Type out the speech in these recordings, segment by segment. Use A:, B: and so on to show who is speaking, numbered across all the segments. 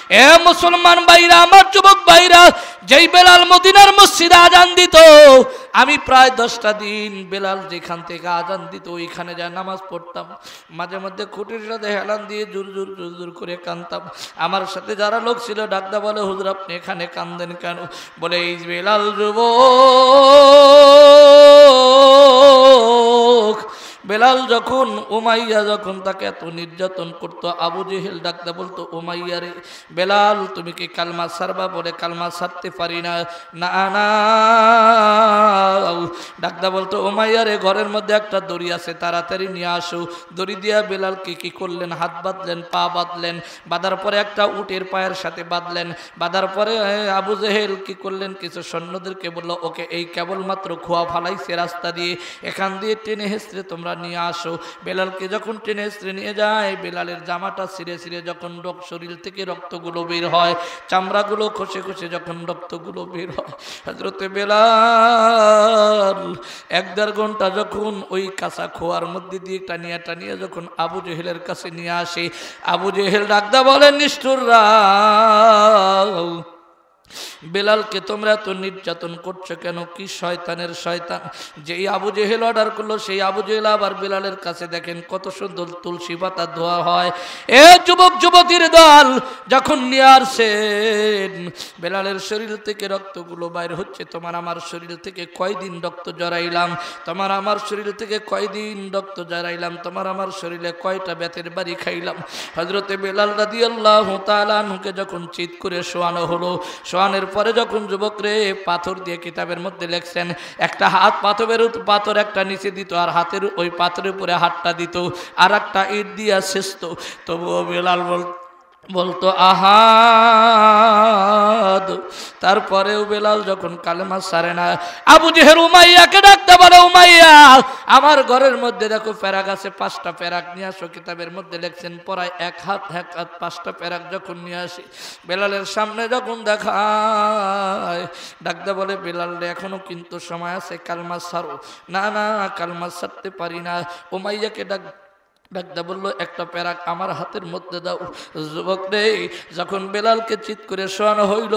A: এ মুসলমান ভাইরা, আমার যুবক ভাইরা, যেই বেলাল মদিনার মসজিদে আজান দিত, আমি প্রায় 10টা দিন বেলাল যেখান থেকে আজান দিত ওইখানে যা নামাজ পড়তাম। মাঝে মধ্যে খুঁটির সাথে হেলান দিয়ে জোর জোর জোর জোর করে কাঁদতাম। আমার সাথে যারা লোক ছিল ডাকদা বলে, হুজুর আপনি এখানে কান্দেন কেন? বলে এই বেলাল যুবক, বেলাল যখন উমাইয়া যখন তাকে এত নির্যাতন করতো, আবু জেহেল ডাকতে বলতো, উমাইয়া রে বেলাল তুমি কি কালমা সারবা? বলে কালমা সারতে পারি না। না না, ডাকতে বলতো, উমাইয়া রে ঘরের মধ্যে একটা দড়ি আছে, তাড়াতাড়ি নিয়ে আসো। দড়ি দিয়া বেলালকে কি করলেন? হাত বাঁধলেন, পা বাঁধলেন, বাঁধার পরে একটা উটের পায়ের সাথে বাঁধলেন। বাঁধার পরে আবু জেহেল কি করলেন? কিছু সৈন্যদেরকে বলল, ওকে এই কেবলমাত্র খোয়া ফালাইছে রাস্তা দিয়ে, এখান দিয়ে টেনে হেসড়ে তোমরা নিয়ে আসো। বেলালকে যখন টেনে হেসড়ে নিয়ে যায়, বেলালের জামাটা ছিঁড়ে ছিঁড়ে যখন শরীর থেকে রক্তগুলো বের হয়, চামড়াগুলো খসে খসে যখন রক্তগুলো বের হয়, হযরতে বেলাল 1-1.5 ঘন্টা যখন ওই কাঁচা খোয়ার মধ্যে দিয়ে টানিয়া টানিয়া যখন আবু জেহেলের কাছে নিয়ে আসে, আবু জেহেল ডাকদা বলেন, নিষ্ঠুররা, বেলালকে তোমরা এত নির্যাতন করছো কেন? কি শয়তানের শয়তান! যেই আবু জেহেল অর্ডার করলো সেই আবু জেহেল আবার বেলালের কাছে দেখেন কত সুন্দর তুলসী পাতা ধোয়া হয়। এ যুবক যুবতীর দল, যখন নিয়ে আসেন বেলালের শরীর থেকে রক্তগুলো বাইর হচ্ছে, তোমার আমার শরীর থেকে কয়দিন রক্ত জড়াইলাম, তোমার আমার শরীর থেকে কয়দিন রক্ত জড়াইলাম, তোমার আমার শরীরে কয়টা বেতের বাড়ি খাইলাম। হযরতে বেলাল রাদিয়াল্লাহু তাআলা আনহুকে যখন চিৎ করে শোয়ানো হলো, শোয়ানোর পরে যখন যুবক রে পাথর দিয়ে কিতাবের মধ্যে লেখছেন, একটা হাত পাথর একটা নিচে দিত, আর হাতের ওই পাথরের উপরে হাতটা দিত, আর একটা ইট দিয়া শেষত। তবুও বেলাল বলতো আহাদ। তারপরেও বেলাল যখন কালেমা সারে না, আবু জেহেল উমাইয়াকে ডাকতে বলে, উমাইয়া আমার ঘরের মধ্যে দেখো প্যারাক আছে, 5টা প্যারাক নিয়ে আসো। কিতাবের মধ্যে লেখছেন পড়ায় 1 হাত 5টা প্যারাক যখন নিয়ে আসি, বেলালের সামনে যখন দেখায়, ডাকতে বলে, বেলাল রে এখনো কিন্তু সময় আছে, কালমা সারো। না না, কালমা সারতে পারি না। উমাইয়াকে ডাকদা বললো, একটা প্যারাক আমার হাতের মধ্যে দাও। যুবক রে, যখন বেলালকে চিৎ করে শোয়ানো হইল,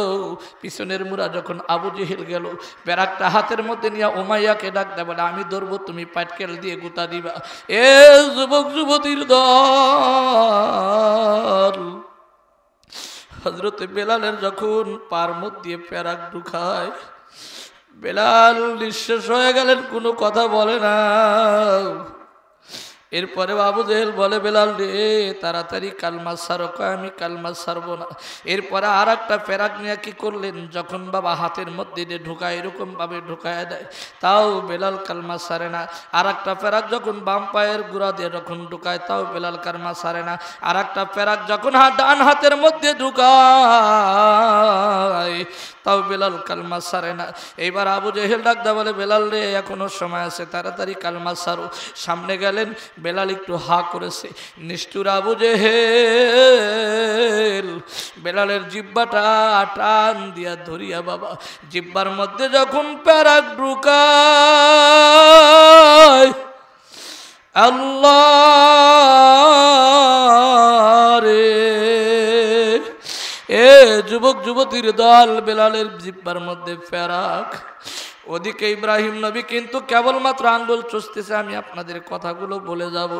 A: পিছনের মুড়া যখন আবু জেহেল গেল, প্যারাকটা হাতের মধ্যে নিয়ে উমাইয়াকে ডাকদা বলে, আমি ধরবো, তুমি পাটকেল দিয়ে গুতা দিবা। এ যুবক যুবতীর দল, হযরতে বেলালের যখন পার মধ্যে প্যারাক ঢুকায়, বেলাল নিঃশেষ হয়ে গেলেন, কোনো কথা বলে না। এরপরে আবু জেহেল বলে, বেলাল রে তাড়াতাড়ি কালমা সারো। কয় আমি কালমা সারবো না। এরপরে আর একটা প্যারাক নিয়ে কি করলেন, যখন বাবা হাতের মধ্যে দিয়ে ঢুকায়, এরকম ভাবে ঢুকায় দেয়, তাও বেলাল কালমা সারে না। আর একটা প্যারাক যখন বাম পায়ের গুড়া দিয়ে যখন ঢুকায়, তাও বেলাল কালমা সারে না। আর একটা প্যারাক যখন ডান হাতের মধ্যে ঢুকায়, তাও বেলাল কালমা সারে না। এইবার আবু জেহেল ডাকদা বলে, বেলাল রে এখনো সময় আছে, তাড়াতাড়ি কালমা সারো। সামনে গেলেন, বেলাল একটু হা করেছে। নিষ্ঠুর আবু জেহেল বেলালের জিব্বাটা টান দিয়া ধরিয়া বাবা জিব্বার মধ্যে যখন প্যারাক ঢুকায়, আল্লাহ রে, এ যুবক যুবতীর দল, বেলালের জিব্বার মধ্যে প্যারাক। ওদিকে ইব্রাহিম নবী কিন্তু কেবলমাত্র আঙ্গুল চুষতেছে। আমি আপনাদের কথাগুলো বলে যাব,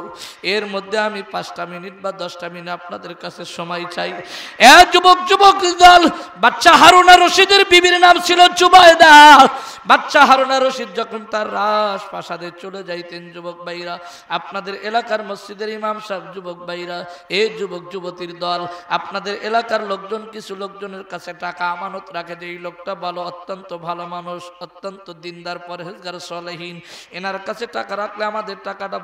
A: এর মধ্যে আমি 5টা মিনিট বা 10টা মিনিট আপনাদের কাছে সময় চাই। এ যুবক যুবক দল, বাচ্চা হারুন আর রশিদের বিবির নাম ছিল জুবায়দা। বাচ্চা হারুন আর রশিদ যখন তার রাজপ্রাসাদে চলে যাইতেন, যুবক ভাইরা, আপনাদের এলাকার মসজিদের ইমাম সাহেব, যুবক ভাইরা, এই যুবক যুবতীর দল, আপনাদের এলাকার লোকজন কিছু লোকজনের কাছে টাকা আমানত রাখে যে এই লোকটা ভালো, অত্যন্ত ভালো মানুষ, অত্যন্ত দিনদার, পরহেজগার, সলেহীন, এনার কাছে টাকা রাখলে আমাদের টাকাটা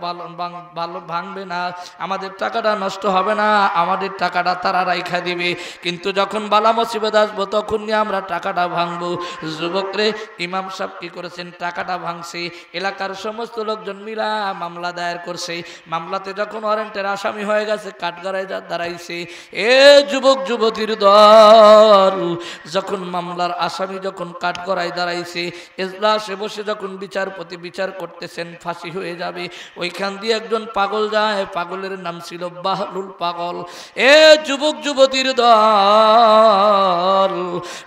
A: ভালো ভাঙবে না, আমাদের টাকাটা নষ্ট হবে না, আমাদের টাকাটা তারা রাইখা দিবে, কিন্তু যখন বালা মুসিবত আসবো তখন নিয়ে আমরা টাকাটা ভাঙবো। যুবকরে, ইমাম সাহেব কি করেছেন, টাকাটা ভাঙছে। এলাকার সমস্ত লোকজন মিলা মামলা দায়ের করছে। মামলাতে যখন ওয়ারেন্টের আসামি হয়ে গেছে, কাঠগড়ায় দাঁড়াইছে। এ যুবক যুবতীর দল, যখন মামলার আসামি যখন কাঠগড়ায় দাঁড়াইছে, এজলাসে বসে যখন বিচারপতি বিচার করতেছেন ফাঁসি হয়ে যাবে, ওইখান দিয়ে একজন পাগল যায়। পাগলের নাম ছিল বাহলুল পাগল। এ যুবক যুবতীর দল,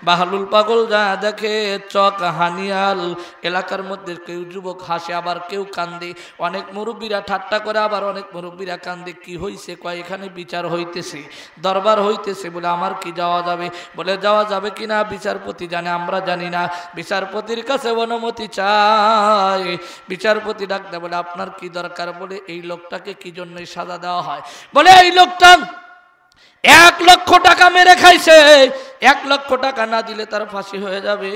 A: বাহলুল পাগল যায় দেখে চক হানিয়াল এলাকার মধ্যে কেউ যুবক হাসে, আবার কেউ কান্দে। অনেক মুরব্বীরা ঠাট্টা করে, আবার অনেক মুরব্বীরা কান্দে। কি হইছে? কয় এখানে বিচার হইতেছে, দরবার হইতেছে। বলে আমার কি যাওয়া যাবে? বলে যাওয়া যাবে কিনা বিচারপতি জানে, আমরা জানি না। বিচারপতির কাছে অনুমতি চাই। বিচারপতি ডাকতে বলে আপনার কি দরকার? বলে এই লোকটাকে কি জন্যই সাজা দেওয়া হয়? বলে এই লোকটা 1 লক্ষ টাকা মেরে খাইছে, 1 লক্ষ টাকা না দিলে তার ফাঁসি হয়ে যাবে।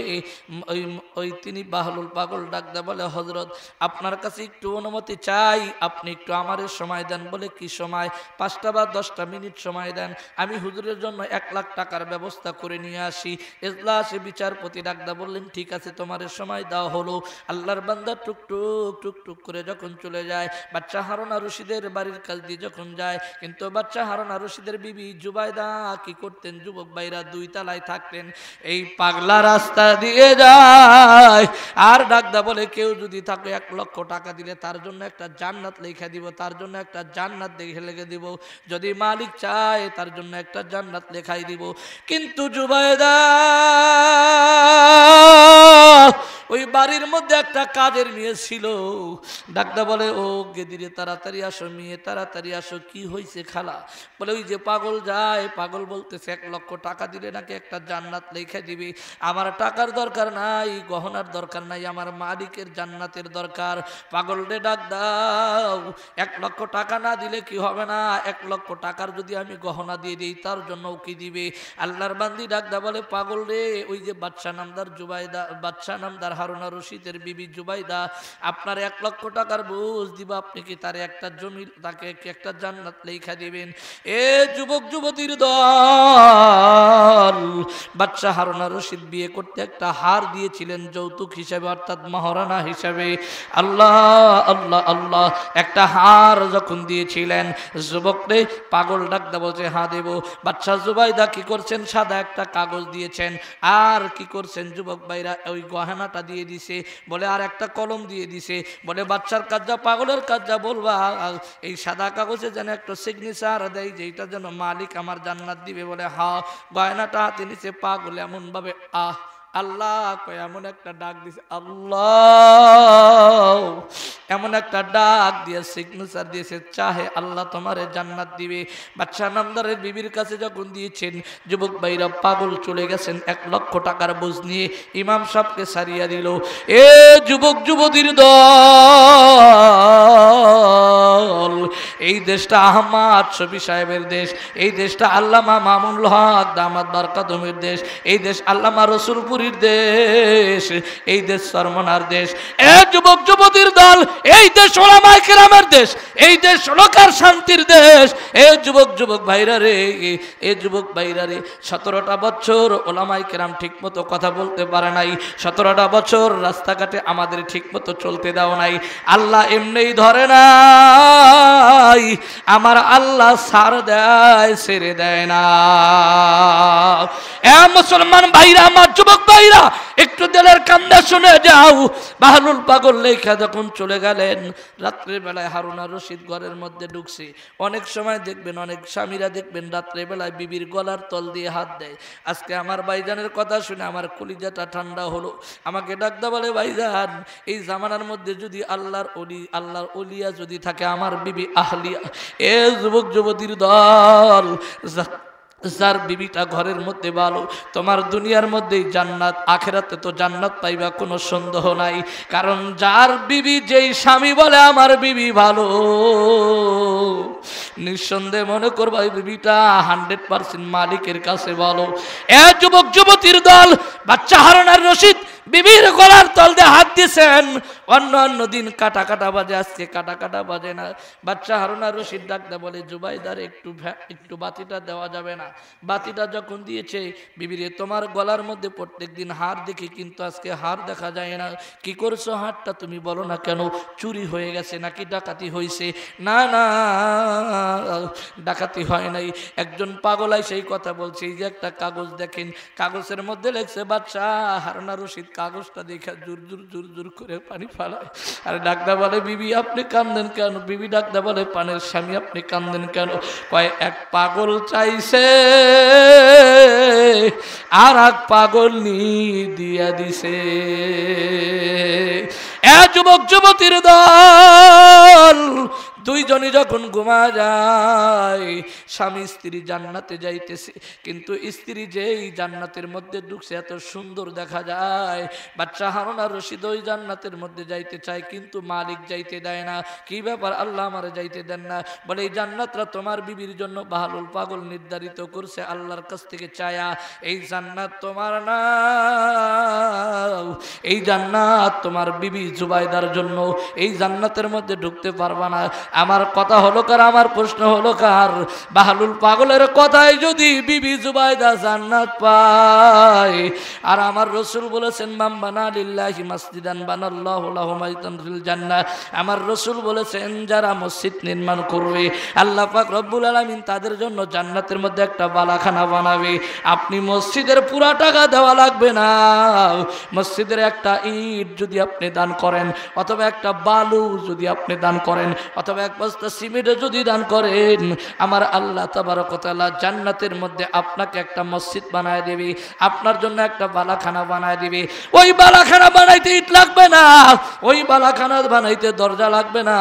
A: ওই তিনি বাহলুল পাগল ডাকতে বলে হযরত আপনার কাছে একটু অনুমতি চাই, আপনি একটু আমারে সময় দেন। বলে কি সময়? 5টা বা 10টা মিনিট সময় দেন, আমি হুজুরের জন্য 1 লাখ টাকার ব্যবস্থা করে নিয়ে আসি। এজলাসে বিচারপতি ডাকতে বললেন ঠিক আছে, তোমার সময় দেওয়া হলো। আল্লাহর বান্দা টুকটুক টুকটুক করে যখন চলে যায়, বাচ্চা হারুন আর রশিদের বাড়ির কাছ দিয়ে যখন যায়, কিন্তু বাচ্চা হারুন আর রশিদের বিবি জুবাইদা কি করতেন? যুবক ভাইরা 2 তলায় থাকতেন। এই পাগলা রাস্তা দিয়ে যায় আর ডাকদা বলে কেউ যদি থাকে 1 লক্ষ টাকা দিলে তার জন্য একটা জান্নাত লেখা দিব, তার জন্য একটা জান্নাত লিখে দিব। যদি মালিক চায় তার জন্য একটা জান্নাত লেখাই দিব। কিন্তু জুবাইদা ওই বাড়ির মধ্যে একটা কাজের মেয়ে ছিল। ডাকদা বলে ও গেদিরে তাড়াতাড়ি আসো, মেয়ে তাড়াতাড়ি আসো। কি হয়েছে খালা? বলে ওই যে পাগল যায়, পাগল বলতেছে 1 লক্ষ টাকা দিলে নাকি একটা জান্নাত লেখা দিবি। আমার টাকার দরকার নাই, গহনার দরকার নাই, আমার মালিকের জান্নাতের দরকার। পাগল রে ডাক দাও, 1 লক্ষ টাকা না দিলে কি হবে না? 1 লক্ষ টাকার যদি আমি গহনা দিয়ে দিই তার জন্য কি দিবে? আল্লাহর বান্দি ডাকদা বলে পাগল রে, ওই যে বাদশা নামদার জুবাইদা, বাদশা নামদার হারুন আর রশিদের বিবি জুবাইদা আপনার 1 লক্ষ টাকার বুঝ দিব, আপনি কি তার একটা জমি, তাকে একটা জান্নাত লেখা দিবেন? এ যুবক যুবতীর দল, বাদশা হারুন আর রশিদ বিয়ে করতে একটা হার দিয়েছিলেন যৌতুক হিসেবে, অর্থাৎ মহারানা হিসেবে। আল্লাহ আল্লাহ আল্লাহ, একটা হার যখন দিয়েছিলেন, যুবকরে পাগল ডাকদা বলছে হ্যাঁ দেব। বাদশা জুবাইদা কি করছেন? সাদা একটা কাগজ দিয়েছেন। আর কি করছেন? যুবক ভাইরা ওই গহনাটা দিয়ে দিছে। বলে আর একটা কলম দিয়ে দিছে। বলে বাচ্চার কাজ যা, পাগলের কাজ যা, বলবা এই সাদা কাগজে যেন একটা সিগনেচার দেয় যে এটা যেন মালিক আমার জান্নাত দিবে। বলে হ্যাঁ। গয়নাটা হাতে নিচে, পাগল এমন ভাবে আল্লাহ কয় এমন একটা ডাক দিছে, আল্লাহ এমন একটা ডাক দিয়ে সিগনেচার দিয়েছে, চাহে আল্লাহ তোমারে জান্নাত দিবে। বাদশা নামদারের বিবির কাছে যখন দিয়েছেন, যুবক ভাইরা পাগল চলে গেছেন 1 লক্ষ টাকার বোঝ নিয়ে, ইমাম সাহেবকে সারিয়া দিল। এ যুবক যুবতীর দল, এই দেশটা আহমদ শফি সাহেবের দেশ, এই দেশটা আল্লামা মামুনুল হক দামাত বরকাতুহুর দেশ, এই দেশ আল্লামা রসুলপুর দেশ, এই দেশ সরমনার দেশ। এ যুবক যুবতীর দল, এই দেশ ওলামায়ে কেরামের দেশ, এই দেশ লোকার শান্তির দেশ। এ যুবক ভাইরা রে, এ যুবক ভাইরা রে, 17টা বছর ওলামায়ে কেরাম ঠিক মতো কথা বলতে পারে নাই, 17টা বছর রাস্তাঘাটে আমাদের ঠিক মতো চলতে দাও নাই। আল্লাহ এমনিই ধরে নাই, আমার আল্লাহ ছাড় দেয়, ছেড়ে দেয় না। এ মুসলমান ভাইরা, আমার যুবক ভাইরা, একটু দিলের কান্দা শুনে যাও। বাহলুল পাগল লেখা যখন চলে গেলেন, রাত্রে বেলায় হারুন আর রশিদ ঘরের মধ্যে ঢুকছে। অনেক সময় দেখবেন, অনেক স্বামীরা দেখবেন রাত্রে বেলায় বিবির গলার তল দিয়ে হাত দেয়। আজকে আমার ভাইজানের কথা শুনে আমার কলিজাটা ঠান্ডা হলো। আমাকে ডাকদা বলে ভাইজান, এই জামানার মধ্যে যদি আল্লাহর ওলিয়া যদি থাকে, আমার বিবি আহলিয়া। এ যুবক যুবতীর দল, যার বিবিটা ঘরের মধ্যে ভালো, তোমার দুনিয়ার মধ্যেই জান্নাত, আখেরাতে তো জান্নাত পাইবা, কোনো সন্দেহ নাই। কারণ যার বিবি, যেই স্বামী বলে আমার বিবি ভালো, নিঃসন্দেহে মনে করবা এই বিবিটা 100% মালিকের কাছে ভালো। এ যুবক যুবতীর দল, বাচ্চা হারুন আর রশিদ বিবির গলার তল দিয়ে হাত দিয়েছেন। অন্য অন্য দিন কাটা কাটা বাজে, আজকে কাটা কাটা বাজে না। বাচ্চা হারুন আর রশিদ ডাকতে বলে, জুবাইদার একটু বাতিটা দেওয়া যাবে না? বাতিটা যখন দিয়েছে, বিবিরে তোমার গলার মধ্যে প্রত্যেক দিন হার দেখি, কিন্তু আজকে হার দেখা যায় না, কি করছো হারটা তুমি বলো না কেন? চুরি হয়ে গেছে নাকি ডাকাতি হয়েছে? না না, ডাকাতি হয় নাই। একজন পাগলাই সেই কথা বলছে। এই যে একটা কাগজ দেখেন, কাগজের মধ্যে লেখছে বাচ্চা হারুন আর রশিদ কাগজটা দেখে জোর জোর জোর জোর করে পানি ফালায়। আর ডাকদা বলে, বিবি আপনি কান্দেন কেন? বিবি ডাকদা বলে, পানের স্বামী আপনি কান্দেন কেন? কয়, এক পাগল চাইছে আর এক পাগল নি দিয়া দিছে। এ যুবক যুবতীর দল, দুইজনই যখন ঘুমা যায়, স্বামী স্ত্রী জান্নাতে যাইতেছে, কিন্তু স্ত্রী যেই জান্নাতের মধ্যে ঢুকছে এত সুন্দর দেখা যায়। বাচ্চা হারুন আর রশিদ ওই জান্নাতের মধ্যে যাইতে চায়, কিন্তু মালিক যাইতে দেয় না। কি ব্যাপার, আল্লাহ আমারে যাইতে দেন না? বলে, এই জান্নাতটা তোমার বিবির জন্য বাহলুল পাগল নির্ধারিত করছে আল্লাহর কাছ থেকে চায়া। এই জান্নাত তোমার না, এই জান্নাত তোমার বিবি জুবাইদার জন্য। এই জান্নাতের মধ্যে ঢুকতে পারবা না। আমার কথা হলো কার? আমার প্রশ্ন হলো কার? বাহলুল পাগলের কথায় যদি বিবি জুবাইদা জান্নাত পায়, আর আমার রাসূল বলেছেন, মান বানা লিল্লাহি মাসজিদান বানাল্লাহু লাহু বাইতান ফিল জান্নাহ। আমার রাসূল বলেছেন, যারা মসজিদ নির্মাণ করবে, আল্লাহ পাক রব্বুল আলামিন তাদের জন্য জান্নাতের মধ্যে একটা বালাখানা বানাবে। আপনি মসজিদের পুরা টাকা দেওয়া লাগবে না। মসজিদের একটা ইট যদি আপনি দান করেন, অথবা একটা বালু যদি আপনি দান করেন, অথবা এক বস্তা সিমেন্ট যদি দান করেন, আমার আল্লাহ তাবারক ওয়া তাআলা জান্নাতের মধ্যে আপনাকে একটা মসজিদ বানায় দেবে, আপনার জন্য একটা বালাখানা বানায় দিবে। ওই বালাখানা বানাইতে ইট লাগবে না, ওই বালাখানা বানাইতে দরজা লাগবে না,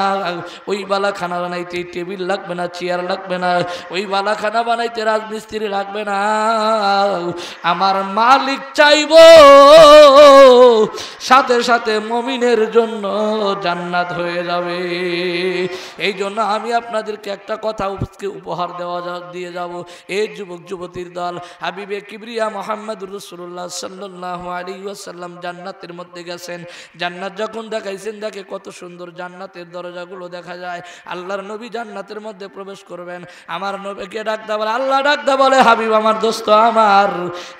A: ওই বালাখানা বানাইতে টেবিল লাগবে না, চেয়ার লাগবে না, ওই বালাখানা বানাইতে রাজমিস্ত্রি লাগবে না। আমার মালিক চাইবো সাথে সাথে মুমিনের জন্য জান্নাত হয়ে যাবে। এই জন্য আমি আপনাদেরকে একটা কথা উপহার দিয়ে যাব। এই যুবক যুবতীর দল, হাবিবে কিবরিয়া মুহাম্মদুর রাসূলুল্লাহ সাল্লাল্লাহু আলাইহি ওয়াসাল্লাম জান্নাতের মধ্যে গেছেন। জান্নাত যখন দেখাইছেন, দেখে কত সুন্দর জান্নাতের দরজাগুলো দেখা যায়। আল্লাহর নবী জান্নাতের মধ্যে প্রবেশ করবেন, আমার নবীকে ডাকতে বলে, আল্লাহ ডাকতে বলে, হাবিব আমার, দোস্ত আমার,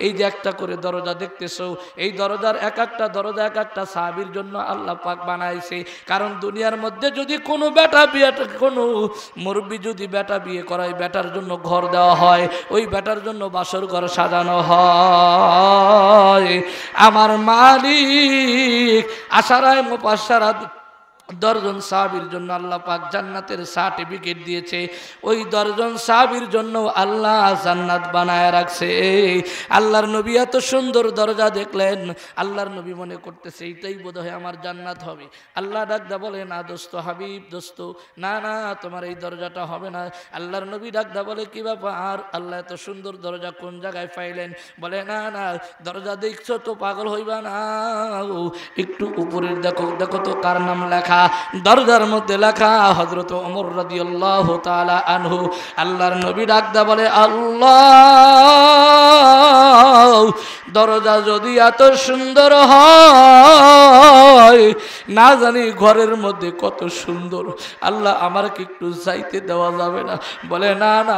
A: এই যে একটা করে দরজা দেখতেছো, এই দরজার এক একটা দরজা এক একটা সাহাবীর জন্য আল্লাহ পাক বানাইছে। কারণ দুনিয়ার মধ্যে যদি কোনো কোনো মুরব্বী যদি বেটা বিয়ে করায়, বেটার জন্য ঘর দেওয়া হয়, ওই বেটার জন্য বাসর ঘর সাজানো হয়। আমার মালিক আশারায় মুবাশশারা দশজন সাহাবীর জন্য আল্লাহ পাক জান্নাতের সার্টিফিকেট দিয়েছে। ওই দশজন সাহাবীর জন্য আল্লাহ জান্নাত বানায় রাখছে। আল্লাহর নবী এত সুন্দর দরজা দেখলেন, আল্লাহর নবী মনে করতেছে এইটাই বোধহয় আমার জান্নাত হবে। আল্লাহ ডাকদা বলে, না দোস্ত হাবিব, দোস্ত, না না, তোমার এই দরজাটা হবে না। আল্লাহর নবী ডাকদা বলে, কি ব্যাপার? আল্লাহ এত সুন্দর দরজা কোন জায়গায় পাইলেন? বলে, না না, দরজা দেখছো তো পাগল হইবা না, একটু উপরের দেখো, দেখো তো কার নাম লেখা। দরজার মধ্যে লেখা হযরত ওমর রাদিয়াল্লাহু তাআলা আনহু। আল্লাহর নবী ডাকদা বলে, আল্লাহ, দরজা যদি এত সুন্দর হয়, না জানি ঘরের মধ্যে কত সুন্দর, আল্লাহ আমার কি একটু যাইতে দেওয়া যাবে না? বলে, না না,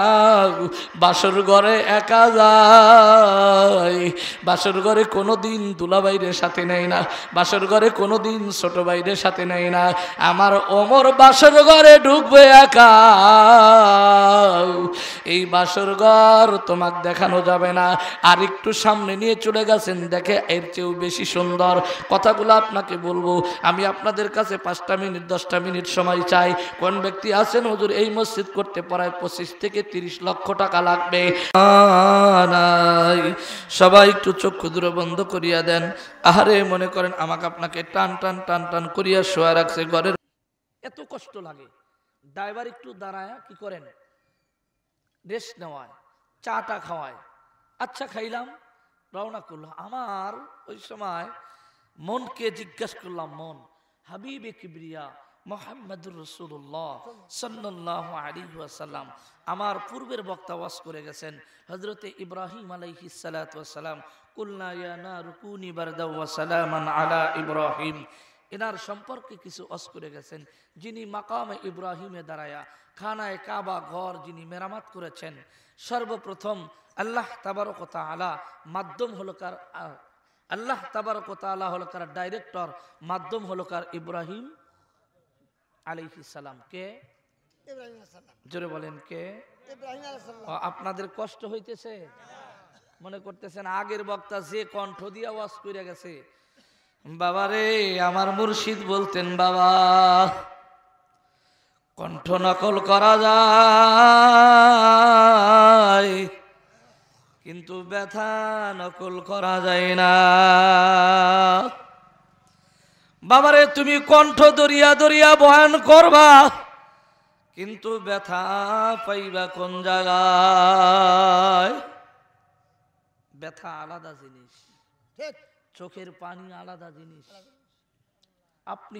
A: বাসর ঘরে একা যায়, বাসর ঘরে কোনোদিন দুলাভাইদের সাথে নেয় না, বাসর ঘরে কোনোদিন ছোট ভাইদের সাথে নেয় না। আমার ওমর বাসর ঘরে ঢুকবে একা, এই বাসর ঘর তোমাকে দেখানো যাবে না। আর একটু সামনে নিয়ে চলে গেছেন, দেখে এর চেয়েও বেশি সুন্দর। কথাগুলো আপনাকে বলবো, আমি আপনাদের কাছে 5টা মিনিট 10টা মিনিট সময় চাই। কোন ব্যক্তি আছেন, হুজুর এই মসজিদ করতে প্রায় 25 থেকে 30 লক্ষ টাকা লাগবে? সবাই একটু চক্ষু দুটো বন্ধ করিয়া দেন। আহারে, মনে করেন আমাকে আপনাকে টান টান টান টান করিয়া শোয়া রাখছে ঘরের, এত কষ্ট লাগে। ড্রাইভার একটু দাঁড়ায় কি করেন, রেস্ট নেওয়ায়, চাটা খাওয়ায়। আচ্ছা খাইলাম, রওনা করলাম। আমার ওই সময় মনকে জিজ্ঞাসা করলাম, মন, হাবিবে কিবরিয়া মুহাম্মদুর রাসূলুল্লাহ সাল্লাল্লাহু আলাইহি ওয়াসাল্লাম, আমার পূর্বের বক্তা ওয়াজ করে গেছেন হযরতে ইব্রাহিম আলাইহিস সালাতু ওয়াস সালাম, কুলনা ইয়া নারু কুনি বারদাও ওয়া সালামান আলা ইব্রাহিম। এনার সম্পর্কে কিছু অস করে গেছেন, যিনি মাকামে ইব্রাহিমে দাঁড়ায়া খানায় কাবা ঘর যিনি মেরামত করেছেন। সর্বপ্রথম আল্লাহ তাবারক ওয়া তাআলা মাধ্যম হলো কার? আল্লাহ তাবারক ওয়া তাআলা হলো কার ডাইরেক্টর, মাধ্যম হলো কার? ইব্রাহিম আলাইহিস সালাম। কে?
B: ইব্রাহিম আলাইহিস সালাম।
A: জোরে বলেন কে?
B: ইব্রাহিম আলাইহিস সালাম।
A: আপনাদের কষ্ট হইতেছে? মনে করতেছেন আগের বক্তা যে কণ্ঠ দিয়া ওয়াজ করে গেছে, বাবারে আমার মুর্শিদ বলতেন, বাবা কণ্ঠ নকল করা যায় কিন্তু ব্যথা নকল করা যায় না। বাবারে তুমি কণ্ঠ দরিয়া দরিয়া বয়ান করবা কিন্তু ব্যথা পাইবা কোন জায়গায়? ব্যথা আলাদা জিনিস,
B: ঠিক।
A: চোখের পানি আলাদা জিনিস। আপনি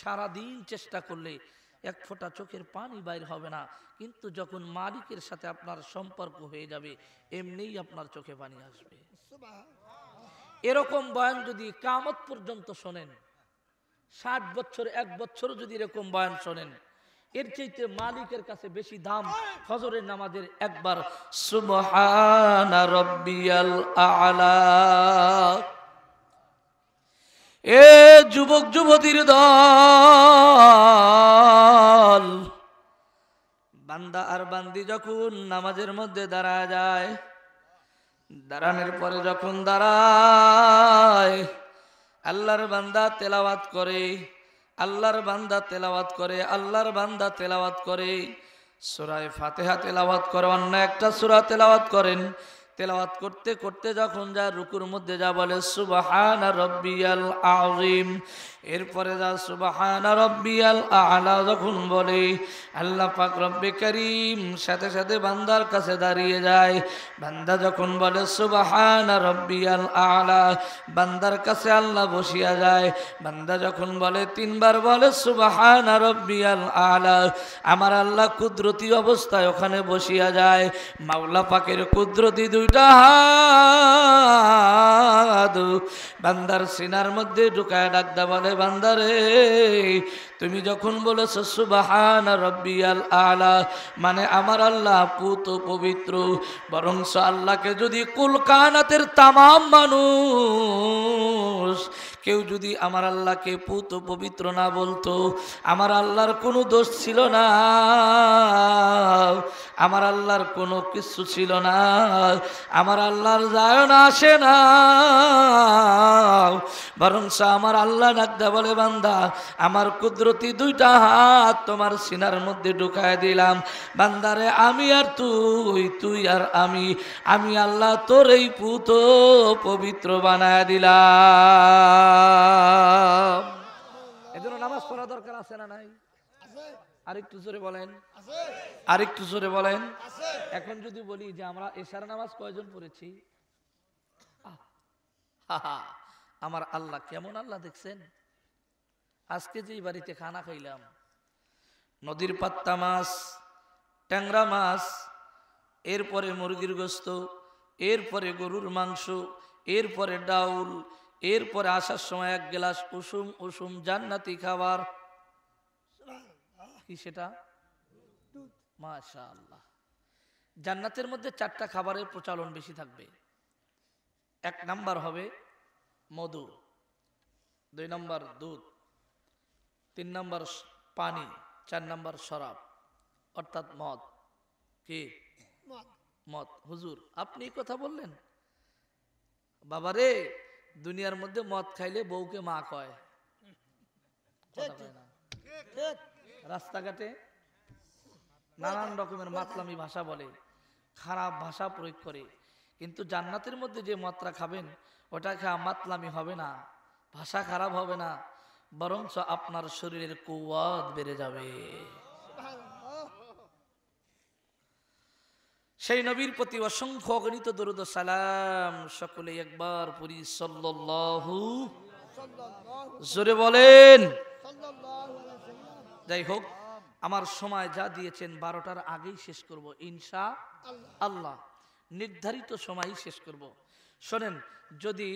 A: সারাদিন চেষ্টা করলে এক ফোঁটা চোখের পানি বাইর হবে না, কিন্তু যখন মালিকের সাথে আপনার সম্পর্ক হয়ে যাবে এমনিই আপনার চোখে পানি আসবে। এরকম বয়ান যদি কিয়ামত পর্যন্ত শোনেন, 60 বছর 1 বছর যদি এরকম বয়ান শোনেন, এর চাইতে মালিকের কাছে বেশি দাম ফজরের নামাজের একবার সুবহানা রাব্বিয়াল আ'লা। এ যুবক যুবতীর দল, বান্দা আর বান্দি যখন নামাজের মধ্যে দাঁড়া যায়, দাঁড়ানোর পরে যখন দাঁড়ায় আল্লাহর বান্দা তেলাওয়াত করে, আল্লাহর বান্দা তেলাওয়াত করে, আল্লাহর বান্দা তেলাওয়াত করে, সূরা ফাতিহা তেলাওয়াত করে, অন্য একটা সূরা তেলাওয়াত করেন। তেলাওয়াত করতে করতে যখন যা রুকুর মধ্যে যা বলে সুবহানা রাব্বিয়াল আযীম, এরপরে যা সুবহানা রাব্বিয়াল আ'লা যখন বলে, আল্লাহ পাক রব্বে কারীম সাথে সাথে বান্দার কাছে দাঁড়িয়ে যায়। বান্দা যখন বলে সুবহানা রাব্বিয়াল আ'লা, বান্দার কাছে আল্লাহ বসিয়া যায়। বান্দা যখন বলে 3 বার বলে সুবহানা রাব্বিয়াল আ'লা, আমার আল্লাহ কুদরতি অবস্থায় ওখানে বসিয়া যায়। মাওলা পাকের কুদরতি দুইটা হাত বান্দার সিনার মধ্যে ঢুকায় ডাকদা বলে, বান্দারে তুমি যখন বলেছো সুবহানা রাব্বিয়াল আ'লা, মানে আমার আল্লাহ পুত পবিত্র। বরং আল্লাহকে যদি কুল কায়নাতের তামাম মানুষ কেউ যদি আমার আল্লাহকে পুত পবিত্র না বলতো, আমার আল্লাহর কোনো দোষ ছিল না, আমার আল্লাহর কোনো কিছু ছিল না, আমার আল্লাহর যায় না আসে না। বরং আমার আল্লাহ ডাকতে বলে, বান্দা আমার কুদরতি দুইটা হাত তোমার সিনার মধ্যে ঢুকায় দিলাম। বান্দারে আমি আর তুই, তুই আর আমি আল্লাহ তোর এই পুত পবিত্র বানায় দিলাম। এজন্য নামাজ পড়া দরকার আছে না নাই? আরেকটু জোরে বলেন, আরেকটু জোরে বলেন। এখন যদি বলি যে আমরা এশার নামাজ কয়জন পড়েছি, আমার আল্লাহ কেমন আল্লাহ দেখছেন? আজকে যে বাড়িতে খানা খাইলাম, নদীর পাত্তা মাছ, ট্যাংরা মাছ, এরপরে মুরগির গোস্ত, এরপরে গরুর মাংস, এরপরে ডাউল, এরপরে আসার সময় 1 গ্লাস উষুম উষুম জান্নাতি খাবার। কি সেটা? মাশাআল্লাহ। জান্নাতের মধ্যে 4টা খাবারের প্রচলন বেশি থাকবে। 1 নাম্বার হবে মধু, 2 নাম্বার দুধ, 3 নাম্বার পানি, 4 নাম্বার শরাব অর্থাৎ মদ। কি মদ? হুজুর আপনি কথা বললেন? বাবারে দুনিয়ার মধ্যে মদ খাইলে বউকে মা কয়, কথা কয় না। রাস্তাঘাটে নানান রকমের মাতলামি ভাষা বলে, খারাপ ভাষা প্রয়োগ করে, কিন্তু জান্নাতের মধ্যে যে মদটা খাবেন ওটা খাওয়া মাতলামি হবে না, ভাষা খারাপ হবে না, বরঞ্চ আপনার শরীরের কুওয়াত বেড়ে যাবে। সেই নবীর প্রতি অসংখ্য অগণিত দরুদ ও সালাম সকলে একবার পড়ি সাল্লাল্লাহু, জোরে বলেন। যাই হোক, আমার সময় যা দিয়েছেন 12টার আগেই শেষ করব ইনশাআল্লাহ, নির্ধারিত সময়ই শেষ করব। শোনেন, যদি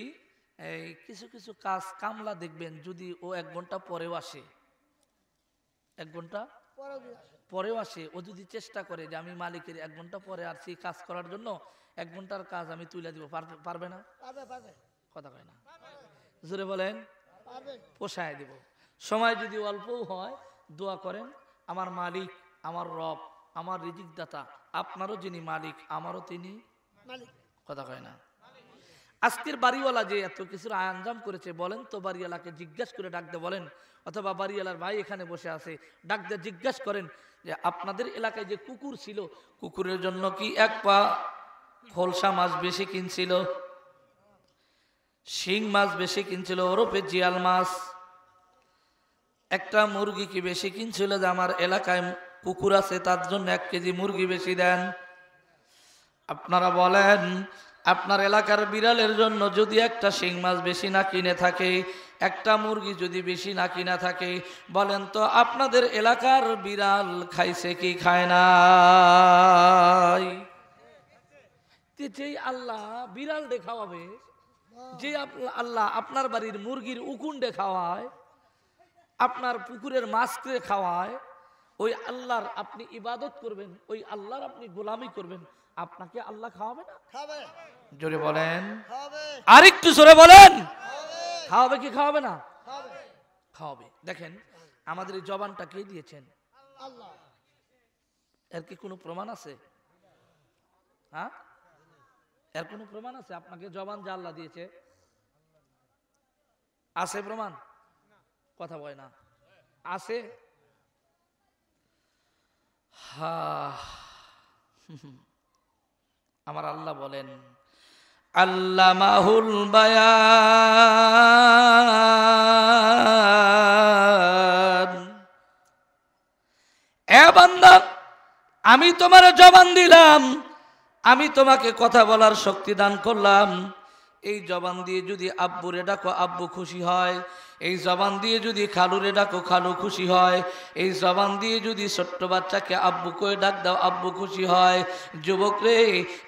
A: এই কিছু কিছু কাজ কামলা দেখবেন যদি ও 1 ঘন্টা পরেও আসে, 1 ঘন্টা
B: পরেও দিয়ে আসে।
A: পরেও আসে, ও যদি চেষ্টা করে যে আমি মালিকের 1 ঘন্টা পরে আসছি কাজ করার জন্য, 1 ঘন্টার কাজ আমি তুলে দিব, পারবে না?
B: পারবে পারবে
A: কথা কয় না, জোরে বলেন।
B: পারবে।
A: পোষায় দিব। সময় যদি অল্পও হয়, দোয়া করেন আমার মালিক, আমার রব, আমার রিজিক দাতা, আপনারও যিনি মালিক আমারও তিনি।
B: মালিক।
A: কথা কয় না। আজকের বাড়িওয়ালা যে এত কিছুর আঞ্জাম করেছে, বলেন তো বাড়িওয়ালাকে জিজ্ঞাসা করে ডাকতে বলেন, অথবা বাড়িওয়ালার ভাই এখানে বসে আছে, ডাকতে জিজ্ঞাসা করেন যে আপনাদের এলাকায় যে কুকুর ছিল, কুকুরের জন্য কি 1 পা খোলসা মাছ বেশি কিনছিল, শিং মাছ বেশি কিনছিল, ওরফে জিয়াল মাছ, একটা মুরগি কি বেশি কিনছিল যে আমার এলাকায় কুকুর আছে তার জন্য 1 কেজি মুরগি বেশি দেন? আপনারা বলেন আপনার এলাকার বিড়ালের জন্য যদি একটা শিং মাছ বেশি না কিনে থাকে, একটা মুরগি যদি বেশি না কিনা থাকে, বলেন তো আপনাদের এলাকার বিড়াল খাইছে কি খায় নাই? যেই আল্লাহ বিড়াল দেখাওয়াবে, যে আল্লাহ আপনার বাড়ির মুরগির উকুন্ডে খাওয়ায়, আপনার পুকুরের মাছকে খাওয়ায়, ওই আল্লাহর আপনি ইবাদত করবেন, ওই আল্লাহর আপনি গোলামি করবেন, আপনাকে আল্লাহ খাওয়াবে না?
B: খাবে
A: জোরে বলেন,
B: খাবে
A: আরেকটু জোরে বলেন।
B: খাবে
A: খাওয়াবে কি খাওয়াবে না?
B: খাবে।
A: খাওয়াবে। দেখেন আমাদের এই জবানটা কে দিয়েছেন?
B: আল্লাহ।
A: এর কি কোনো প্রমাণ আছে? হ্যাঁ, এর কোনো প্রমাণ আছে? আপনাকে জবান যে আল্লাহ দিয়েছে, আছে প্রমাণ? কথা বলে না, আছে? হা, আমার আল্লাহ বলেন আল্লামাহুল বায়ান। এ বান্দা, আমি তোমার জবান দিলাম, আমি তোমাকে কথা বলার শক্তি দান করলাম। এই জবান দিয়ে যদি আব্বুরে ডাকো আব্বু খুশি হয়, এই জবান দিয়ে যদি খালুরে ডাকো খালু খুশি হয়, এই জবান দিয়ে যদি ছোট্ট বাচ্চাকে আব্বু কয়ে ডাক দাও আব্বু খুশি হয়। যুবক রে,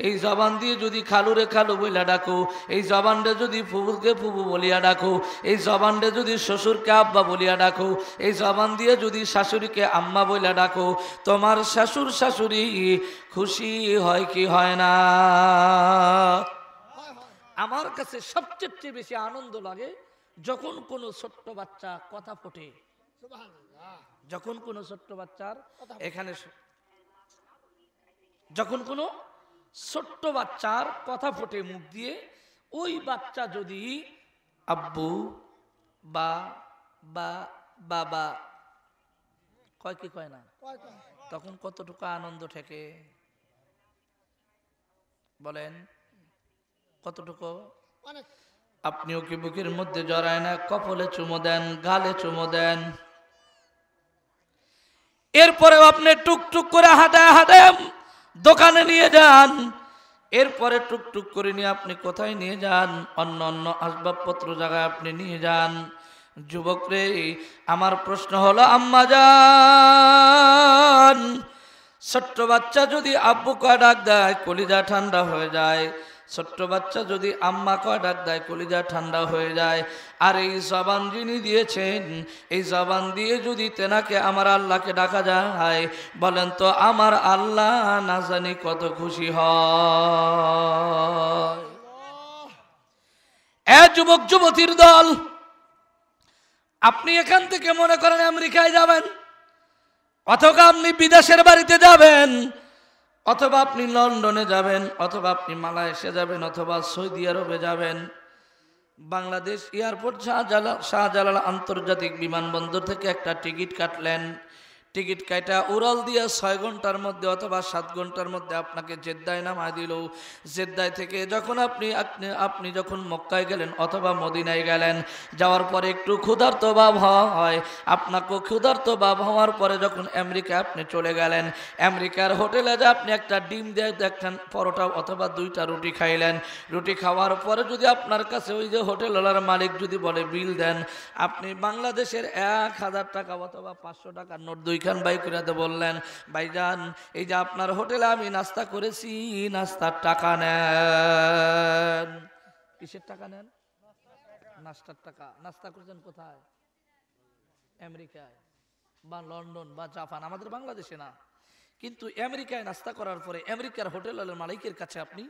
A: এই জবান দিয়ে যদি খালুরে খালু বইলা ডাকো, এই জবানটা যদি ফুবুকে ফুবু বলিয়া ডাকো, এই জবানটা যদি শ্বশুরকে আব্বা বলিয়া ডাকো, এই জবান দিয়ে যদি শাশুড়িকে আম্মা বইলা ডাকো, তোমার শাশুর শাশুড়ি খুশি হয় কি হয় না? আমার কাছে সবচেয়ে বেশি আনন্দ লাগে যখন কোনো ছোট্ট বাচ্চা কথা ফোটে,
B: সুবহানাল্লাহ।
A: যখন কোনো ছোট্ট বাচ্চার এখানে, যখন কোনো ছোট্ট বাচ্চার কথা ফোটে মুখ দিয়ে, ওই বাচ্চা যদি আব্বু বা বা বাবা কয় কি কয় না,
B: কয় কয়।
A: তখন কতটুকু আনন্দ ঠেকে বলেন? কতটুকু?
B: অনেক।
A: আপনিও কি বুকের মধ্যে জড়ায় না? কপালে চুমো দেন, গালে চুমো দেন, এরপরেও আপনি টুকটুক করে হাঁটায় হাঁটায় দোকানে নিয়ে যান, এরপরে টুকটুক করে নিয়ে আপনি কোথায় নিয়ে যান? অন্য অন্য আসবাবপত্র জায়গায় আপনি নিয়ে যান। যুবক রে, আমার প্রশ্ন হলো আম্মা জান, ছোট্ট বাচ্চা যদি আব্বু কয় ডাক দেয় কলিজা ঠান্ডা হয়ে যায়, ছোট্ট বাচ্চা যদি আম্মা কয় ডাক দেয় কলিজা ঠান্ডা হয়ে যায়। আর এই জবান যিনি দিয়েছেন, এই জবান দিয়ে যদি তেনাকে আমার আল্লাহকে ডাকা যায়, বলেন তো আমার আল্লাহ না জানি কত খুশি হয়। এ যুবক যুবতীর দল, আপনি এখান থেকে মনে করেন আমেরিকায় যাবেন, অথবা আপনি বিদেশের বাড়িতে যাবেন, অথবা আপনি লন্ডনে যাবেন, অথবা আপনি মালয়েশিয়া যাবেন, অথবা সৌদি আরবে যাবেন। বাংলাদেশ এয়ারপোর্ট শাহজালাল আন্তর্জাতিক বিমানবন্দর থেকে একটা টিকিট কাটলেন, টিকিট কাটা উড়াল দিয়ে 6 ঘন্টার মধ্যে অথবা 7 ঘন্টার মধ্যে আপনাকে জেদ্দায় নামায় দিল। জেদ্দায় থেকে যখন আপনি যখন মক্কায় গেলেন অথবা মদিনায় গেলেন, যাওয়ার পরে একটু ক্ষুধার্ত ভাব হয়, আপনাকে ক্ষুধার্ত ভাব হওয়ার পরে যখন আমেরিকা আপনি চলে গেলেন, আমেরিকার হোটেলে যে আপনি একটা ডিম দিয়ে দেখলেন, পরোটা অথবা 2টা রুটি খাইলেন, রুটি খাওয়ার পরে যদি আপনার কাছে ওই যে হোটেলওয়ালার মালিক যদি বলে বিল দেন, আপনি বাংলাদেশের 1000 টাকা অথবা 500 টাকার নোট 2 খান বাই করে বললেন, ভাইজান এই যে আপনার হোটেলে আমি নাস্তা করেছি, নাস্তার টাকা নেন। কিসের টাকা নেন? নাস্তার টাকা। নাস্তা করছেন কোথায়? আমেরিকায় বা লন্ডন বা জাপান, আমাদের বাংলাদেশে না। কিন্তু আমেরিকায় নাস্তা করার পরে আমেরিকার হোটেলের মালিকের কাছে আপনি